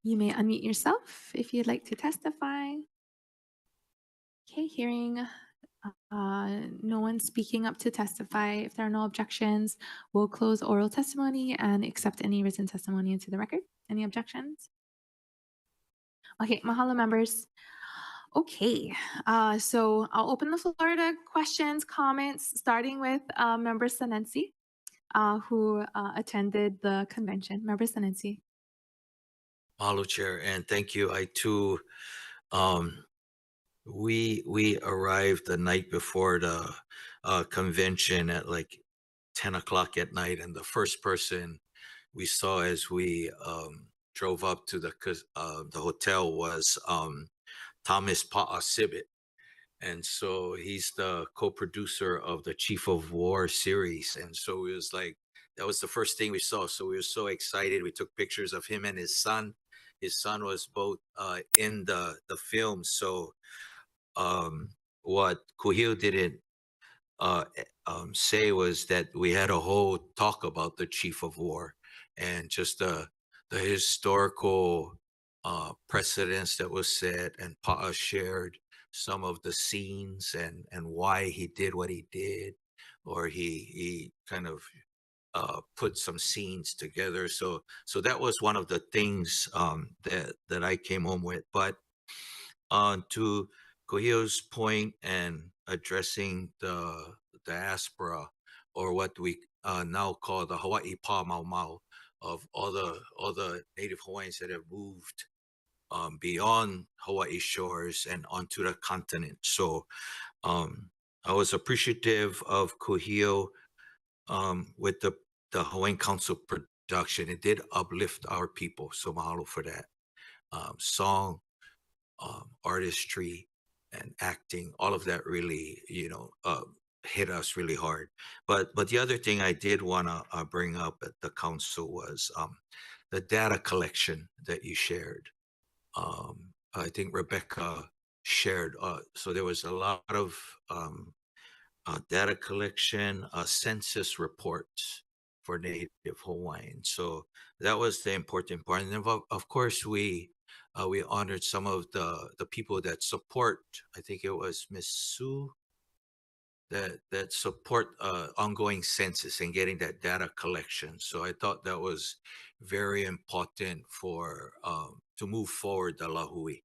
You may unmute yourself if you'd like to testify. Okay, hearing no one speaking up to testify. If there are no objections, we'll close oral testimony and accept any written testimony into the record. Any objections? Okay, mahalo, members. Okay, so I'll open the floor to questions, comments, starting with Member Senensi, who attended the convention. Member Senensi. Mahalo, Chair, and thank you. I too, we arrived the night before the convention at like 10 o'clock at night, and the first person we saw as we drove up to the hotel was Thomas Pa'a Sibit. And so he's the co-producer of the Chief of War series. And so it was like, that was the first thing we saw. So we were so excited. We took pictures of him and his son. His son was both in the film. So what Kuhio didn't say was that we had a whole talk about the Chief of War and just the historical precedents that was set, and Pa'a shared some of the scenes and why he did what he did, or he kind of put some scenes together. So that was one of the things that I came home with. But to Kuhio's point and addressing the diaspora, or what we now call the Hawaii Pa Mau Mau, of all the Native Hawaiians that have moved beyond Hawaii shores and onto the continent. So I was appreciative of Kuhio with the Hawaiian Council production. It did uplift our people. So mahalo for that. Song, artistry, and acting, all of that really, hit us really hard. But the other thing I did want to bring up at the council was the data collection that you shared. I think Rebecca shared. So there was a lot of data collection, census reports for Native Hawaiian. So that was the important part. And then of course we honored some of the people that support. I think it was Miss Sue that support ongoing census and getting that data collection. So I thought that was very important for to move forward the Lahui.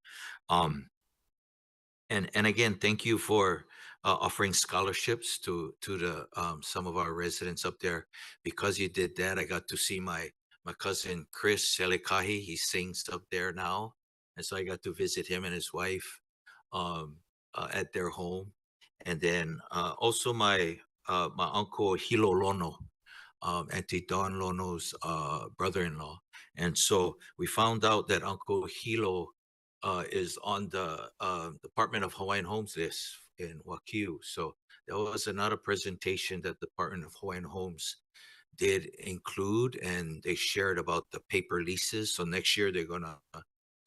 And again, thank you for offering scholarships to the some of our residents up there. Because you did that, I got to see my cousin Chris Selekahi. He sings up there now, and so I got to visit him and his wife at their home. And then also my uncle Hilo Lono, Auntie Dawn Lono's brother-in-law. And so we found out that Uncle Hilo is on the Department of Hawaiian Homes list in Wakiu. So that was another presentation that the Department of Hawaiian Homes did include, and they shared about the paper leases. So next year they're going to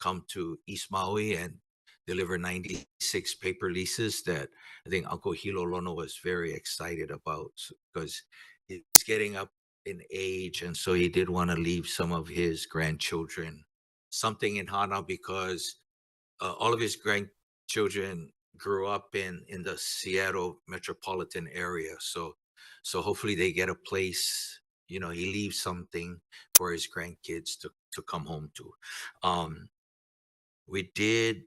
come to East Maui and deliver 96 paper leases that I think Uncle Hilo Lono was very excited about, because he's getting up in age, and so he did want to leave some of his grandchildren something in Hana, because all of his grandchildren grew up in the Seattle metropolitan area. So hopefully they get a place. You know, he leaves something for his grandkids to come home to. We did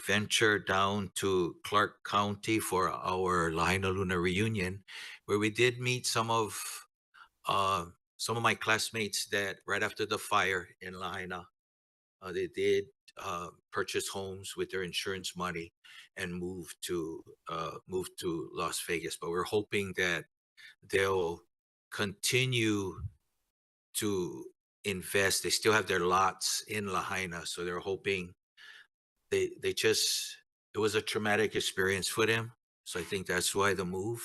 venture down to Clark County for our Lahaina Luna reunion, where we did meet some of my classmates that right after the fire in Lahaina, they did purchase homes with their insurance money and move to Las Vegas. But we're hoping that they'll continue to invest. They still have their lots in Lahaina, so they're hoping they just, it was a traumatic experience for them. So I think that's why the move.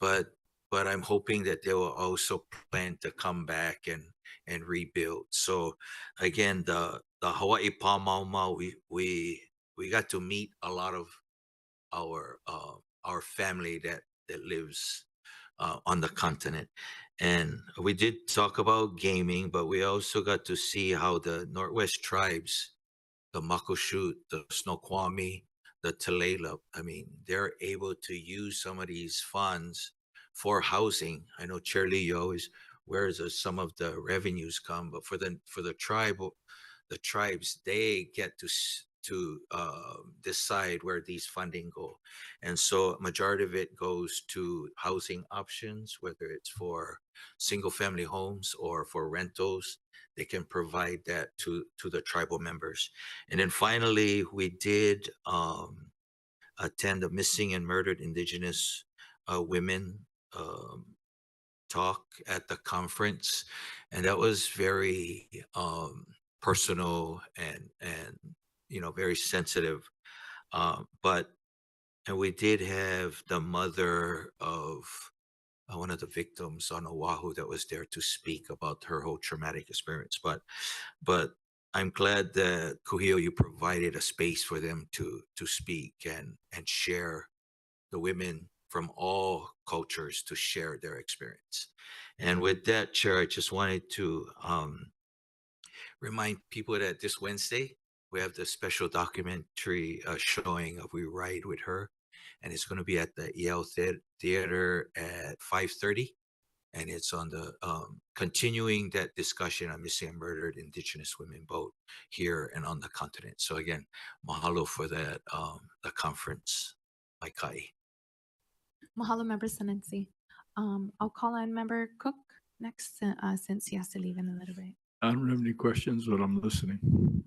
But I'm hoping that they will also plan to come back and rebuild. So again, the Hawaii Pāmauma, we got to meet a lot of our family that lives on the continent. And we did talk about gaming, but we also got to see how the Northwest tribes, the Makoshut, the Snoqualmie, the Tulalip, I mean, they're able to use some of these funds for housing. I know Chair Lee, you always, where does some of the revenues come? But for the tribes, they get to decide where these funding go. And so a majority of it goes to housing options, whether it's for single family homes or for rentals. They can provide that to the tribal members. And then finally, we did attend a missing and murdered Indigenous women talk at the conference, and that was very personal and very sensitive. And we did have the mother of one of the victims on Oahu that was there to speak about her whole traumatic experience. But I'm glad that Kuhio, you provided a space for them to speak and share, the women from all cultures to share their experience. And with that, Chair, I just wanted to remind people that this Wednesday, we have the special documentary showing of We Ride With Her, and it's going to be at the EL Theater at 5:30. And it's on the continuing that discussion on missing and murdered Indigenous women, both here and on the continent. So again, mahalo for that, the conference, Maikai. Mahalo, Member Senensi. I'll call on Member Cook next, since he has to leave in a little bit. I don't have any questions, but I'm listening.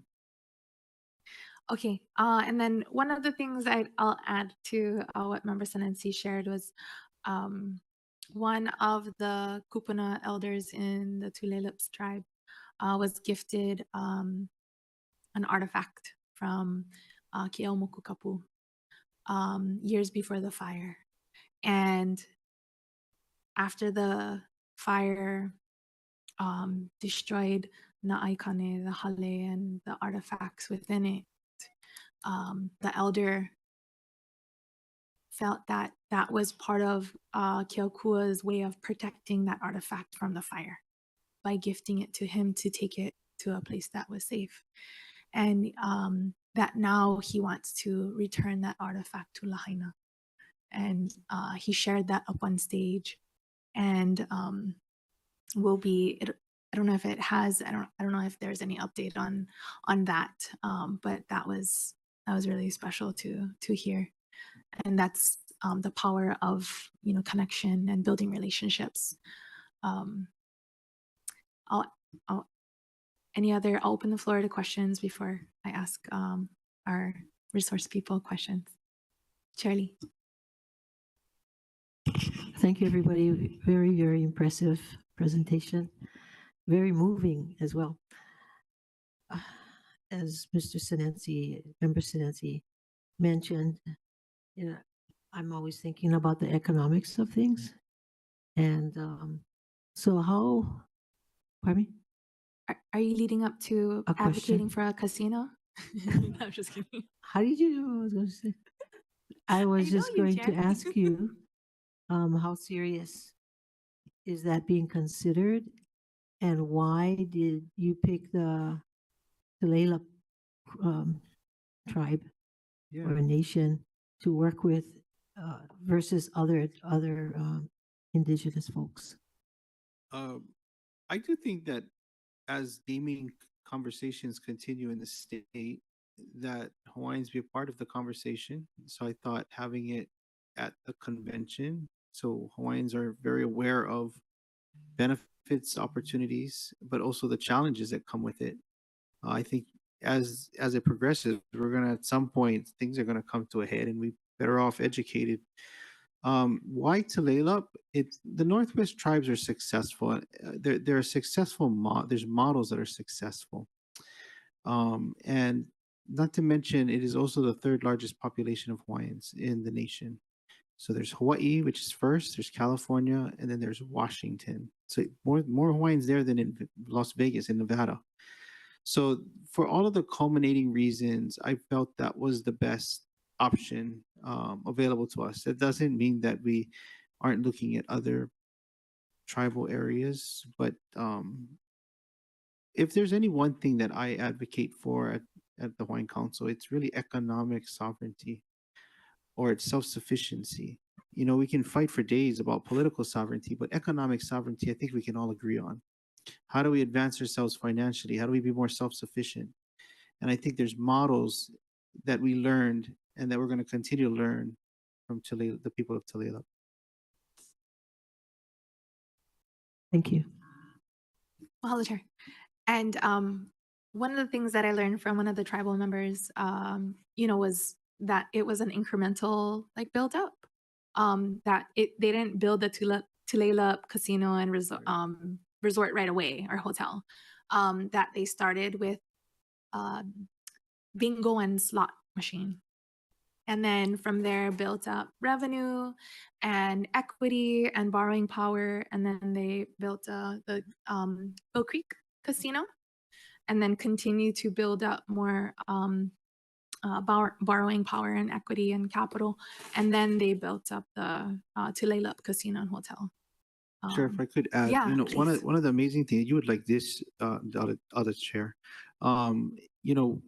Okay, and then one of the things I'll add to what Member Senensi shared was one of the Kupuna elders in the Tulalip's tribe was gifted an artifact from Keʻaumokukapu years before the fire. And after the fire destroyed Na'aikane, the hale, and the artifacts within it, the elder felt that that was part of Keokua's way of protecting that artifact from the fire by gifting it to him to take it to a place that was safe. And that now he wants to return that artifact to Lahaina. And he shared that up on stage, and will be, I don't know if it has, I don't know if there's any update on that, but that was really special to hear. And that's the power of, connection and building relationships. I'll open the floor to questions before I ask our resource people questions. Charlie. Thank you, everybody. Very, very impressive presentation. Very moving as well. As Mr. Senensi, Member Senensi mentioned, I'm always thinking about the economics of things. And so how, pardon me? Are you leading up to advocating for a casino? No, I'm just kidding. How did you know what I was going to say? I was just going to ask you, how serious is that being considered, and why did you pick the Tulalip tribe Yeah. or a nation to work with versus other indigenous folks? I do think that as gaming conversations continue in the state, that Hawaiians be a part of the conversation. So I thought having it at the convention, so Hawaiians are very aware of benefits, opportunities, but also the challenges that come with it. I think as it progresses, we're gonna at some point things are gonna come to a head, and we better off educated. Why Tulalip? The Northwest tribes are successful. There are successful. There's models that are successful, and not to mention, it is also the third largest population of Hawaiians in the nation. So there's Hawaii, which is first. There's California, and then there's Washington. So more Hawaiians there than in Las Vegas in Nevada. So for all of the culminating reasons, I felt that was the best option available to us. That doesn't mean that we aren't looking at other tribal areas, but if there's any one thing that I advocate for at the Hawaiian Council, it's really economic sovereignty or its self-sufficiency. You know, we can fight for days about political sovereignty, but economic sovereignty, I think we can all agree on. How do we advance ourselves financially? How do we be more self-sufficient? And I think there's models that we learned and that we're going to continue to learn from Tulalip, the people of Tulalip. Thank you. Well, sure. And one of the things that I learned from one of the tribal members, was that it was an incremental build up. That they didn't build the Tulalip casino and resort right away, or hotel. That they started with bingo and slot machine. And then from there built up revenue and equity and borrowing power. And then they built the Bow Creek Casino, and then continue to build up more borrowing power and equity and capital. And then they built up the Tulalip Casino and Hotel. Sure, if I could add, yeah, one please. of the amazing things you would like this, the other chair, the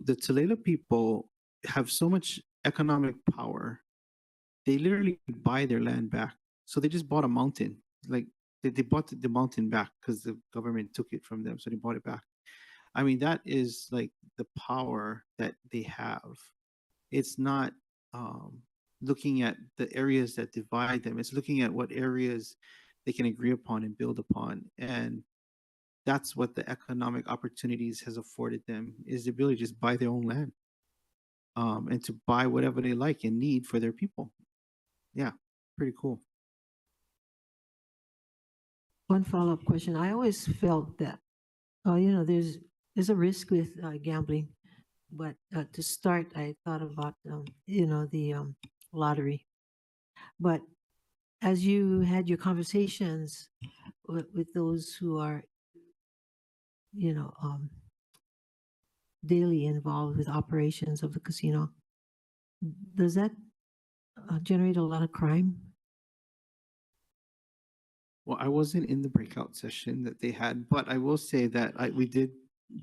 Tulalip people have so much economic power. They literally buy their land back. So they just bought a mountain, like they bought the mountain back because the government took it from them. So they bought it back. I mean, that is like the power that they have. It's not looking at the areas that divide them. It's looking at what areas they can agree upon and build upon. And that's what the economic opportunities has afforded them, is the ability to just buy their own land and to buy whatever they like and need for their people. Yeah, pretty cool. One follow-up question. I always felt that, there's a risk with gambling, but to start, I thought about, the lottery. But as you had your conversations with those who are, daily involved with operations of the casino, does that generate a lot of crime? Well, I wasn't in the breakout session that they had, but I will say that we did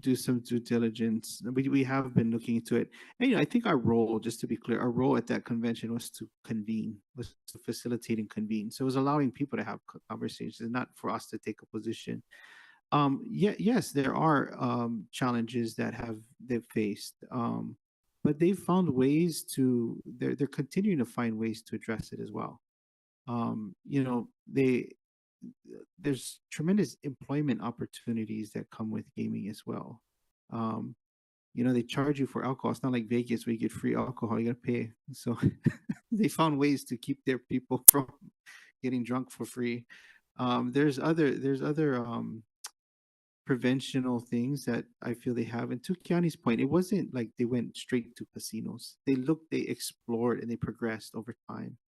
do some due diligence. We have been looking into it. And I think our role, just to be clear, our role at that convention was to convene, was to facilitate and convene. So it was allowing people to have conversations, not for us to take a position. Yes, there are challenges that they've faced, but they've found ways to. They're continuing to find ways to address it as well. There's tremendous employment opportunities that come with gaming as well. They charge you for alcohol. It's not like Vegas where you get free alcohol. You got to pay. So they found ways to keep their people from getting drunk for free. There's other preventional things that I feel they have. And to Kiani's point, it wasn't like they went straight to casinos. They explored, and they progressed over time.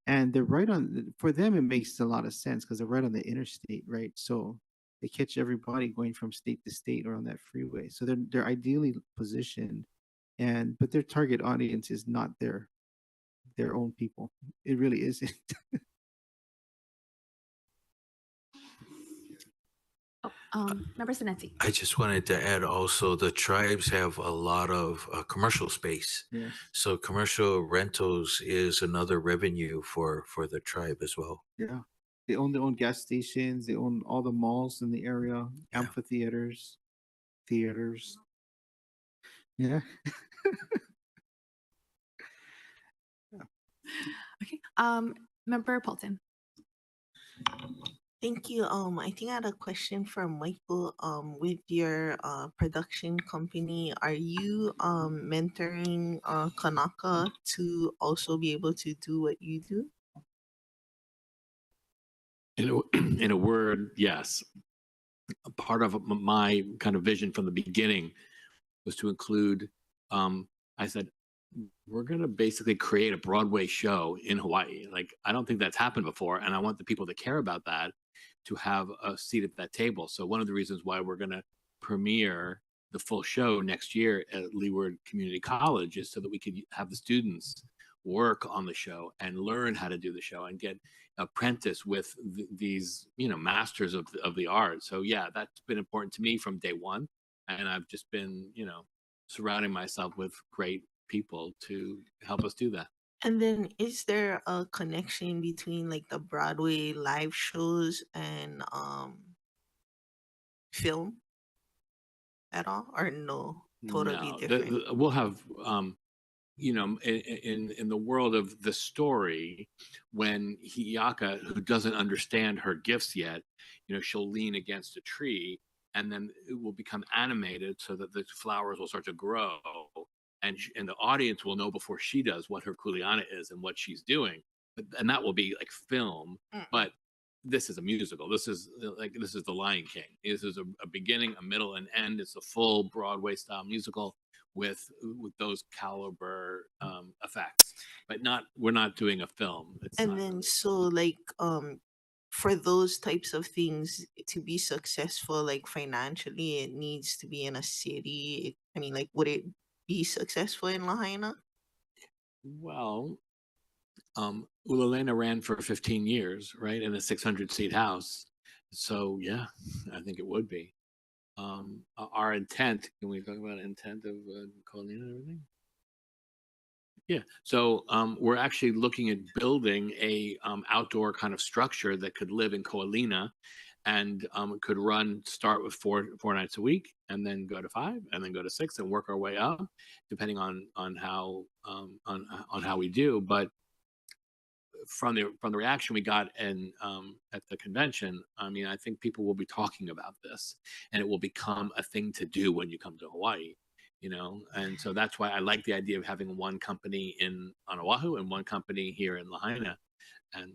And they're right on, for them, it makes a lot of sense because they're right on the interstate, right? So they catch everybody going from state to state or on that freeway. So they're ideally positioned, but their target audience is not their own people. It really isn't. Member Sinetti. I just wanted to add also the tribes have a lot of commercial space. Yes. So commercial rentals is another revenue for the tribe as well. Yeah. They own their own gas stations. They own all the malls in the area, amphitheaters, theaters. Yeah. Okay. Member Polton. Thank you. I think I had a question for Michael. With your production company, are you mentoring Kanaka to also be able to do what you do? In a word, yes. A part of my kind of vision from the beginning was to include, I said, we're going to basically create a Broadway show in Hawaii. Like, I don't think that's happened before. And I want the people that care about that to have a seat at that table. So one of the reasons why we're going to premiere the full show next year at Leeward Community College is so that we could have the students work on the show and learn how to do the show and get apprentice with these, masters of the art. So yeah, that's been important to me from day one. And I've just been, surrounding myself with great people to help us do that. And then is there a connection between like the Broadway live shows and film at all, or no, totally No, different? we'll have, in the world of the story, when Hiyaka, who doesn't understand her gifts yet, she'll lean against a tree and then it will become animated so that the flowers will start to grow. And the audience will know before she does what her kuleana is and what she's doing. And that will be like film. But this is a musical. This is The Lion King. This is a beginning, a middle, and end. It's a full Broadway style musical with those caliber effects. But we're not doing a film. And then so like for those types of things to be successful, like financially, it needs to be in a city. I mean, like, would it be successful in Lahaina? Well, Ulalena ran for 15 years, right, in a 600-seat house. So yeah, I think it would be. Our intent. Can we talk about intent of Colleen and everything? Yeah. So we're actually looking at building a outdoor kind of structure that could live in Ko'alina and could start with four nights a week and then go to 5 and then go to 6 and work our way up depending on how we do. But from the reaction we got at the convention, I mean, I think people will be talking about this and it will become a thing to do when you come to Hawaii. And so that's why I like the idea of having one company on Oahu and one company here in Lahaina. And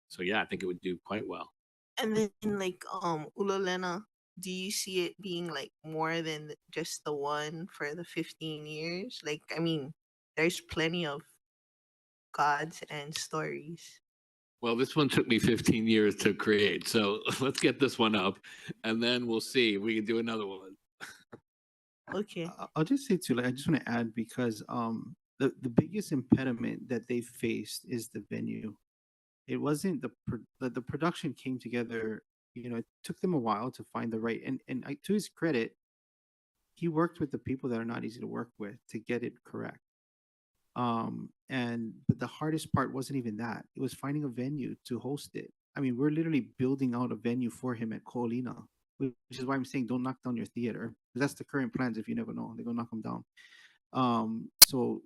so, yeah, I think it would do quite well. And then like Ulalena, do you see it being like more than just the one for the 15 years? Like, I mean, there's plenty of gods and stories. Well, this one took me 15 years to create. So let's get this one up and then we'll see if we can do another one. Okay. I'll just say too, like, I just want to add because the biggest impediment that they faced is the venue. It wasn't the production came together. It took them a while to find the right and to his credit, he worked with the people that are not easy to work with to get it correct. But the hardest part wasn't even that. It was finding a venue to host it. I mean, we're literally building out a venue for him at Ko'olina, which is why I'm saying don't knock down your theater. Because that's the current plans. If you never know, they're gonna knock them down. So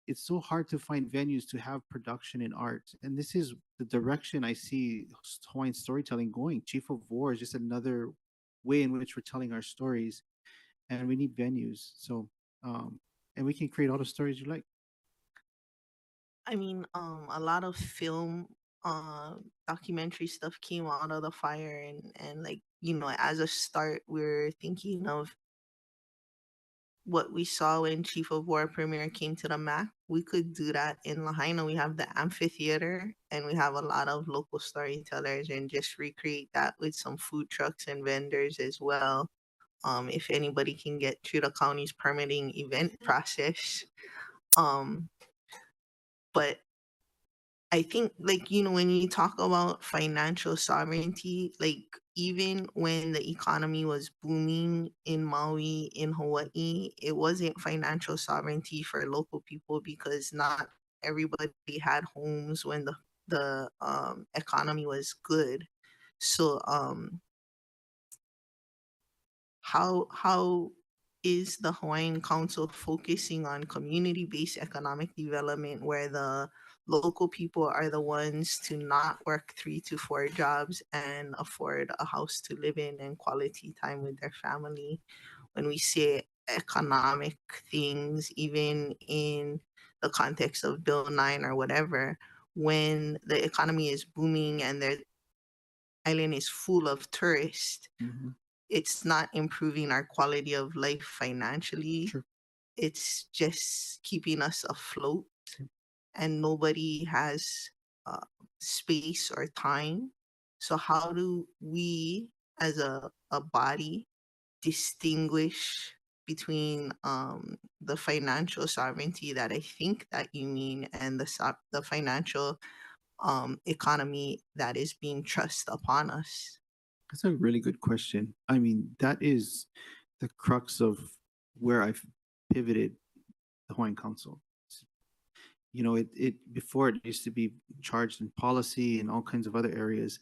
it's so hard to find venues to have production in art. And this is the direction I see Hawaiian storytelling going. Chief of War is just another way in which we're telling our stories. And we need venues. So and we can create all the stories you like. I mean, a lot of film documentary stuff came out of the fire and like, as a start, we're thinking of what we saw when Chief of War premiere came to the MAC. We could do that in Lahaina. We have the amphitheater and we have a lot of local storytellers and just recreate that with some food trucks and vendors as well. If anybody can get through the county's permitting event process. But I think, like, when you talk about financial sovereignty, like, even when the economy was booming in Maui, in Hawaii, it wasn't financial sovereignty for local people because not everybody had homes when the economy was good. So, how is the Hawaiian Council focusing on community-based economic development where the local people are the ones to not work 3 to 4 jobs and afford a house to live in and quality time with their family? When we say economic things, even in the context of Bill 9 or whatever, when the economy is booming and their island is full of tourists, Mhm. it's not improving our quality of life financially. Sure. It's just keeping us afloat, and nobody has space or time. So, how do we as a body distinguish between the financial sovereignty that I think that you mean and the financial economy that is being thrust upon us? That's a really good question. I mean, that is the crux of where I've pivoted the Hawaiian Council. It before it used to be charged in policy and all kinds of other areas.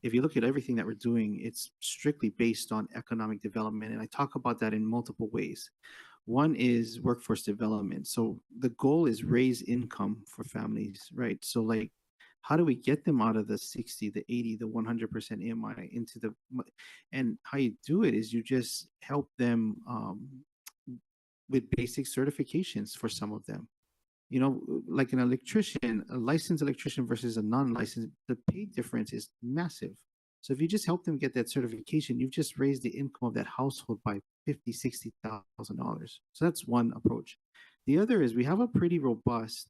If you look at everything that we're doing, it's strictly based on economic development. And I talk about that in multiple ways. One is workforce development. So the goal is raise income for families, right? So like, how do we get them out of the 60, the 80, the 100% AMI into and how you do it is you just help them with basic certifications for some of them. Like an electrician, a licensed electrician versus a non-licensed, the pay difference is massive. So if you just help them get that certification, you've just raised the income of that household by $50,000-$60,000. So that's one approach. The other is we have a pretty robust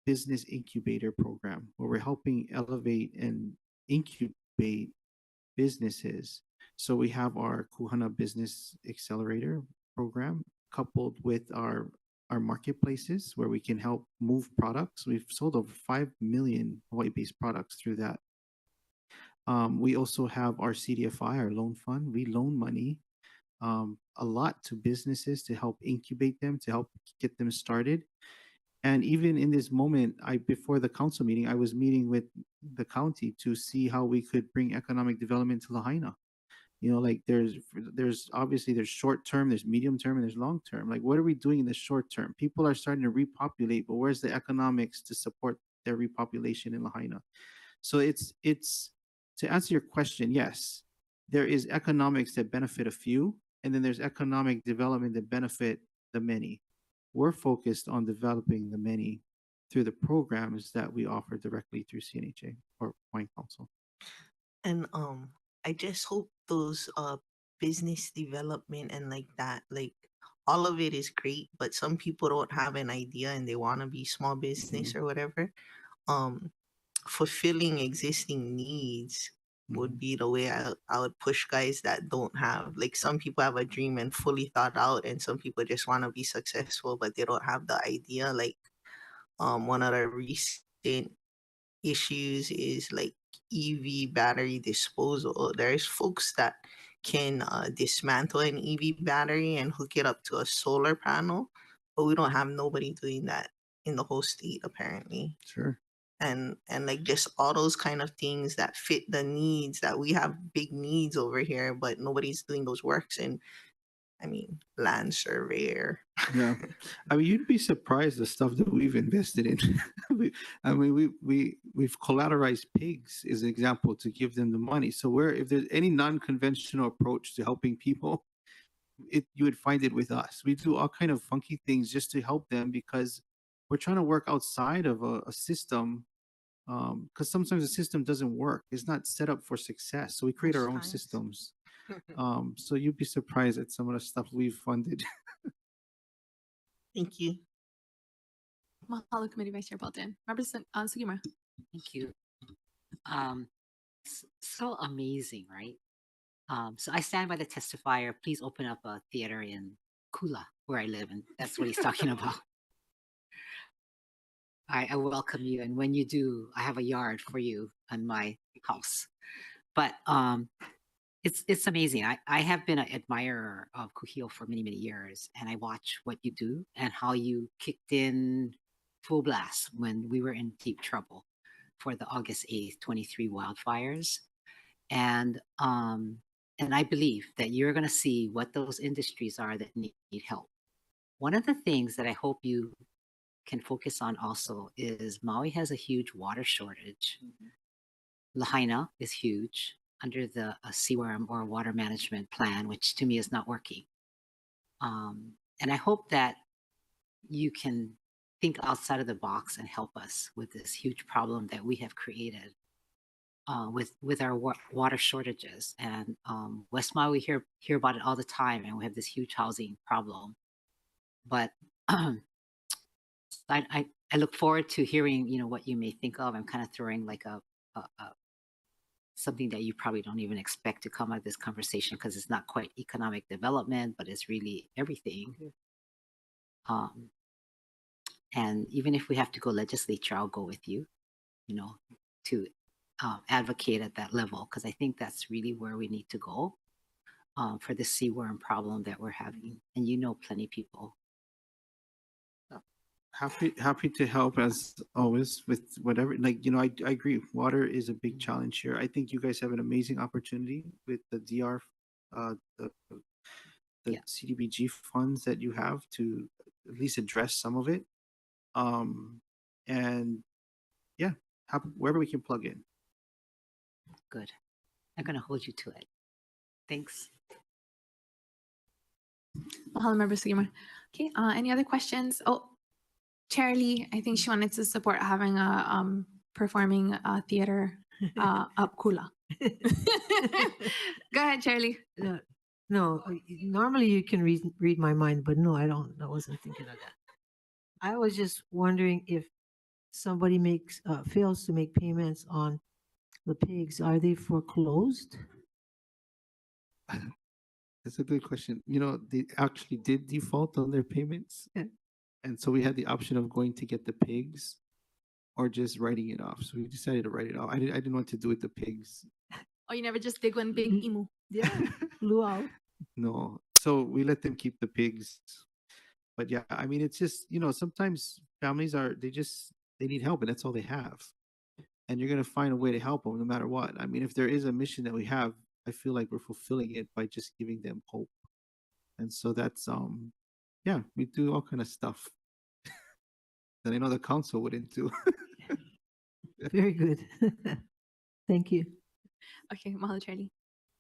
business incubator program where we're helping elevate and incubate businesses. So we have our Kuhana Business Accelerator program coupled with our marketplaces where we can help move products. We've sold over 5 million Hawaii-based products through that. We also have our CDFI, our loan fund. We loan money a lot to businesses to help incubate them, to help get them started. And even in this moment, before the council meeting, I was meeting with the county to see how we could bring economic development to Lahaina. Like there's obviously there's short term, there's medium term, and there's long term. Like, what are we doing in the short term? People are starting to repopulate, but where's the economics to support their repopulation in Lahaina? So it's to answer your question, yes, there is economics that benefit a few, and then there's economic development that benefit the many. We're focused on developing the many through the programs that we offer directly through CNHA or Hawaiian Council. And I just hope those business development and like that, like all of it is great, but some people don't have an idea and they want to be small business or whatever. Fulfilling existing needs would be the way I would push guys that don't have, like, some people have a dream and fully thought out, and some people just want to be successful, but they don't have the idea. Like, one of the recent issues is like EV battery disposal. There's folks that can dismantle an EV battery and hook it up to a solar panel, but we don't have nobody doing that in the whole state apparently. Sure. And like just all those kind of things that fit the needs that we have big needs over here, but nobody's doing those works. And I mean, land surveyor. Yeah, I mean, you'd be surprised the stuff that we've invested in. We've collateralized pigs as an example to give them the money. So if there's any non-conventional approach to helping people, you would find it with us. We do all kind of funky things just to help them because we're trying to work outside of a system. Because sometimes the system doesn't work. It's not set up for success. So we create our own systems. So you'd be surprised at some of the stuff we've funded. Thank you. Mahalo Committee Vice Chair Bolton. Representative Sugimura. Thank you. So amazing, right? So I stand by the testifier. Please open up a theater in Kula, where I live, and that's what he's talking about. I welcome you. And when you do, I have a yard for you on my house. But it's amazing. I have been an admirer of Kuhio for many, many years, and I watch what you do and how you kicked in full blast when we were in deep trouble for the August 8th, 23 wildfires. And I believe that you're going to see what those industries are that need help. One of the things that I hope you can focus on also is Maui has a huge water shortage. Lahaina is huge under the seaworm or water management plan, which to me is not working. And I hope that you can think outside of the box and help us with this huge problem that we have created with our water shortages. And West Maui, we hear about it all the time, and we have this huge housing problem. But I look forward to hearing, what you may think of. I'm kind of throwing like a something that you probably don't even expect to come out of this conversation, because it's not quite economic development, but it's really everything. And even if we have to go legislature, I'll go with you, to advocate at that level, because I think that's really where we need to go for the seaworm problem that we're having. And plenty of people. Happy to help as always with whatever. I agree. Water is a big challenge here. I think you guys have an amazing opportunity with the DR, the CDBG funds that you have to at least address some of it. And yeah, wherever we can plug in. Good. I'm going to hold you to it. Thanks. Mahalo, Member Sugimura. Okay, any other questions? Oh, Charlie, I think she wanted to support having a performing theater up Kula. Go ahead, Charlie. No, normally you can read my mind, but no, I don't. I wasn't thinking of that. I was just wondering if somebody fails to make payments on the pigs, are they foreclosed? That's a good question. They actually did default on their payments. Yeah. And so we had the option of going to get the pigs or just writing it off. So we decided to write it off. I didn't want to do it the pigs. Oh, you never just dig one big imu. Yeah, flew out. No. So we let them keep the pigs. But yeah, I mean, it's just, sometimes families they need help, and that's all they have. And you're going to find a way to help them no matter what. I mean, if there is a mission that we have, I feel like we're fulfilling it by just giving them hope. And so that's, yeah, we do all kind of stuff that I know the council wouldn't do. Very good. Thank you. Okay, mahalo, Charlie.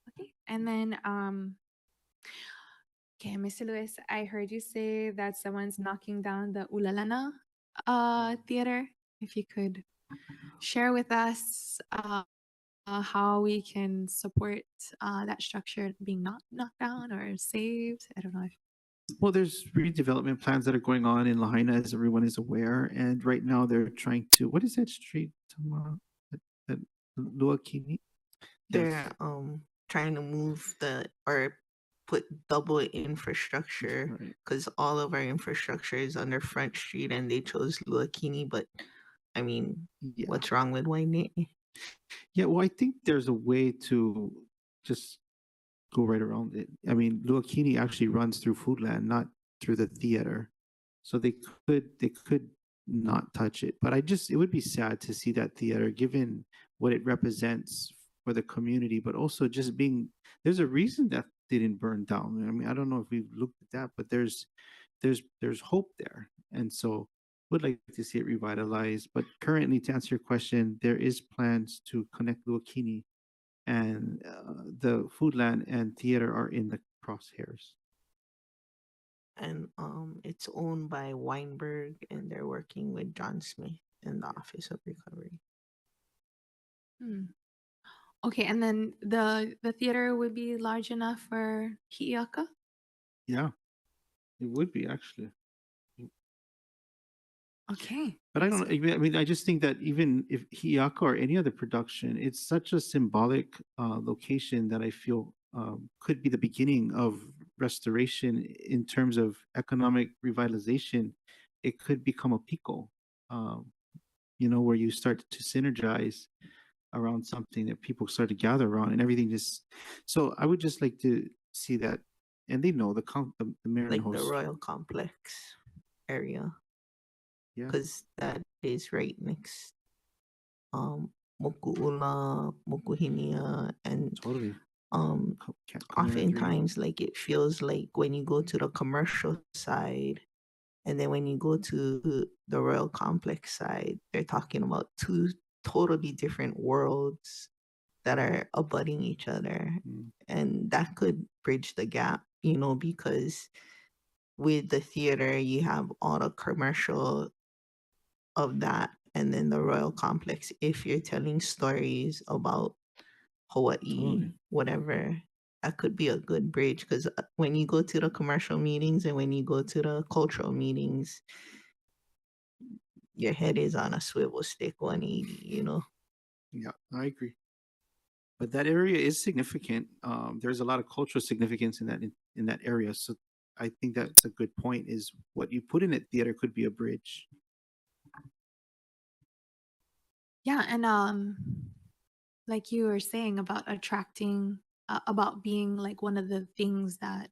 Okay, and then, okay, Mr. Lewis, I heard you say that someone's knocking down the Ulalana theater. If you could share with us how we can support that structure being not knocked down or saved. I don't know if. Well, there's redevelopment plans that are going on in Lahaina, as everyone is aware. And right now they're trying to, what is that street? That Luakini? They're trying to move or put double infrastructure, because all of our infrastructure is under Front Street, and they chose Luakini. But I mean, what's wrong with Wainui? Yeah, well, I think there's a way to just go right around it. I mean, Luakini actually runs through Foodland, not through the theater. So they could not touch it. But it would be sad to see that theater, given what it represents for the community, but also just there's a reason that didn't burn down. I mean, I don't know if we've looked at that, but there's hope there. And so would like to see it revitalized. But currently, to answer your question, there is plans to connect Luakini, and the Foodland and theater are in the crosshairs. And it's owned by Weinberg, and they're working with John Smith in the Office of Recovery. Okay, and then the theater would be large enough for Hi'iaka? Yeah, it would be actually. Okay. But I don't know. I mean, I just think that even if Hi'iaka or any other production, it's such a symbolic location that I feel could be the beginning of restoration in terms of economic revitalization. It could become a pico. where you start to synergize around something that people start to gather around, and everything just. So I would just like to see that, and they know the Marin Like the host. Royal Complex area, Yeah. because that is right next Moku'ula, Mokuhinia, and Totally. Oftentimes like it feels like when you go to the commercial side and then when you go to the Royal Complex side, they're talking about two totally different worlds that are abutting each other. And that could bridge the gap, because with the theater, you have all the commercial of that. And then the Royal Complex, if you're telling stories about Hawaii, whatever, that could be a good bridge. Because when you go to the commercial meetings and when you go to the cultural meetings, your head is on a swivel stick 180, Yeah, I agree. But that area is significant. There's a lot of cultural significance in that area. So I think that's a good point. Is what you put in it theater could be a bridge. Yeah, and like you were saying about attracting, about being like one of the things that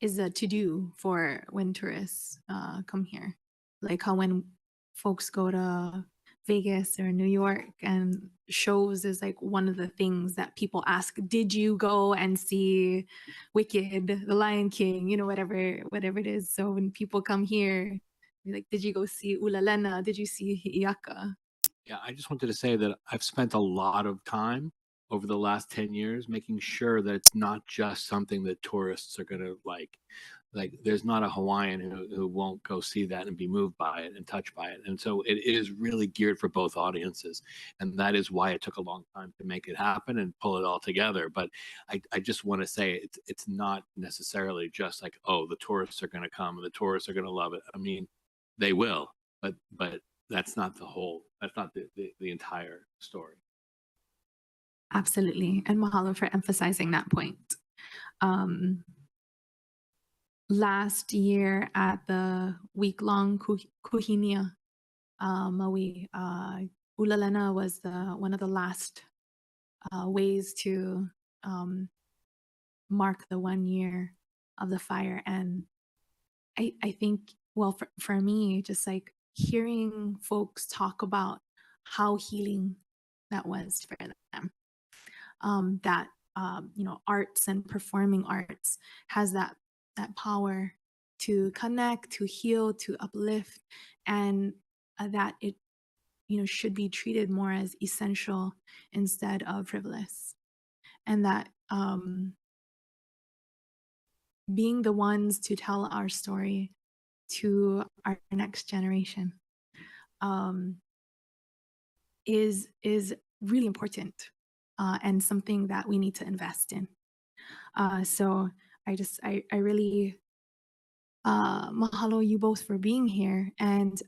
is a to do for when tourists come here. Like how when folks go to Vegas or New York and shows is like one of the things that people ask, did you go and see Wicked, The Lion King, whatever it is. So when people come here, you're like, did you go see Ulalena? Did you see Hi'iaka? Yeah, I just wanted to say that I've spent a lot of time over the last 10 years making sure that it's not just something that tourists are going to like there's not a Hawaiian who won't go see that and be moved by it and touched by it. And so it is really geared for both audiences. And that is why it took a long time to make it happen and pull it all together. But I just want to say it's not necessarily just like, oh, the tourists are going to come and the tourists are going to love it. I mean, they will, but that's not that's not the entire story. Absolutely. And mahalo for emphasizing that point. Last year at the week-long kuhinia, Maui, Ulalena was one of the last ways to mark the 1 year of the fire. And I think, well, for me, just like hearing folks talk about how healing that was for them, that arts and performing arts has that power to connect, to heal, to uplift, and that it should be treated more as essential instead of frivolous, and that being the ones to tell our story to our next generation is really important and something that we need to invest in. So I really mahalo you both for being here. And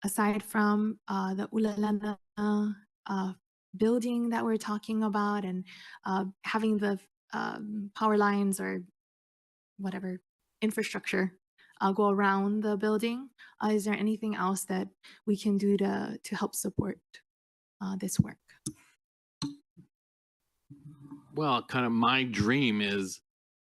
aside from the Ulalena building that we're talking about and having the power lines or whatever infrastructure go around the building, is there anything else that we can do to help support this work? Well, kind of my dream is,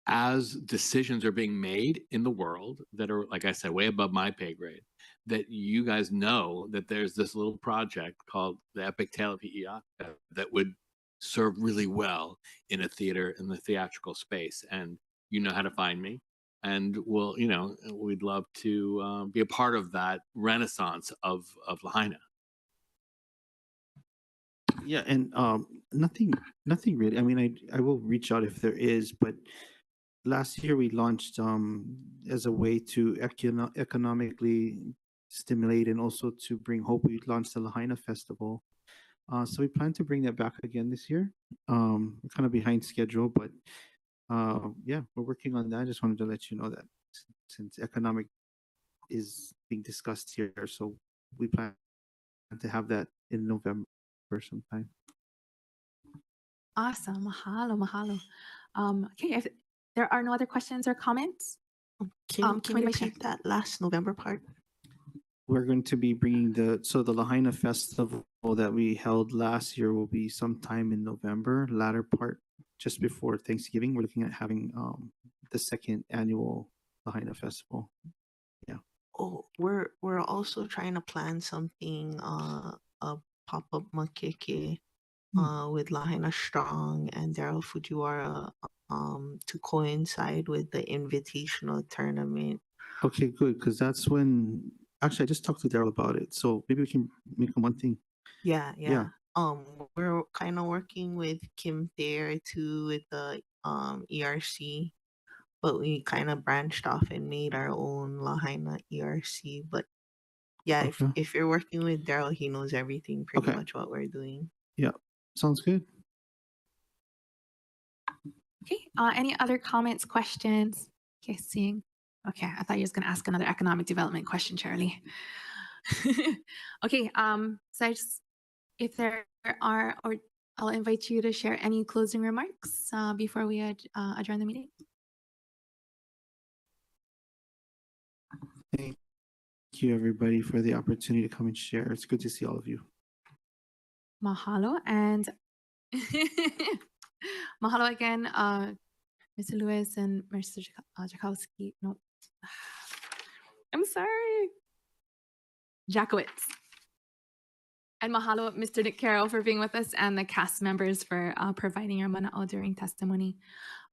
as decisions are being made in the world that are, like I said, way above my pay grade, that you guys know that there's this little project called The Epic Tale of Hi'iaka that would serve really well in a theater, in the theatrical space. And you know how to find me. And we'd love to be a part of that renaissance of Lahaina. Yeah, and nothing really. I mean, I will reach out if there is, but last year we launched as a way to economically stimulate and also to bring hope. We launched the Lahaina Festival. So we plan to bring that back again this year. We're kind of behind schedule, but yeah, we're working on that. I just wanted to let you know that since economic is being discussed here, so we plan to have that in November sometime. Awesome. Mahalo. Okay, if there are no other questions or comments, Can we repeat that last November part? we're going to be bringing the Lahaina festival that we held last year will be sometime in November, latter part, just before Thanksgiving. We're looking at having the second annual Lahaina festival. Yeah. Oh, we're also trying to plan something, a pop-up makeke with Lahaina Strong and Daryl Fujiwara to coincide with the invitational tournament. Okay, good, because that's when actually I just talked to Daryl about it, so maybe we can make them one thing. Yeah. Yeah. We're kind of working with Kim there too with the ERC, but we kind of branched off and made our own Lahaina ERC. But yeah, Okay. if you're working with Daryl, he knows everything pretty Okay. much what we're doing. Yeah, sounds good. Okay. Any other comments, questions? Okay, seeing. Okay, I thought you was going to ask another economic development question, Charlie. Okay. So if there are, or I'll invite you to share any closing remarks before we adjourn the meeting. Thank you, everybody, for the opportunity to come and share. It's good to see all of you. Mahalo, and mahalo again, Mr. Lewis and Mr. Jakowski. No, I'm sorry. Jakowitz. And mahalo, Mr. Nick Carroll, for being with us, and the cast members for providing your mana'o during testimony.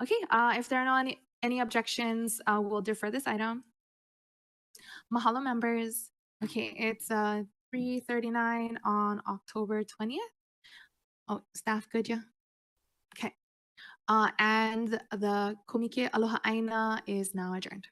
Okay, if there are not any objections, we'll defer this item. Mahalo, members. Okay, it's 3:39 on October 20th. Oh, staff, good, yeah? Okay. And the KŌMIKE Aloha ʻāINA is now adjourned.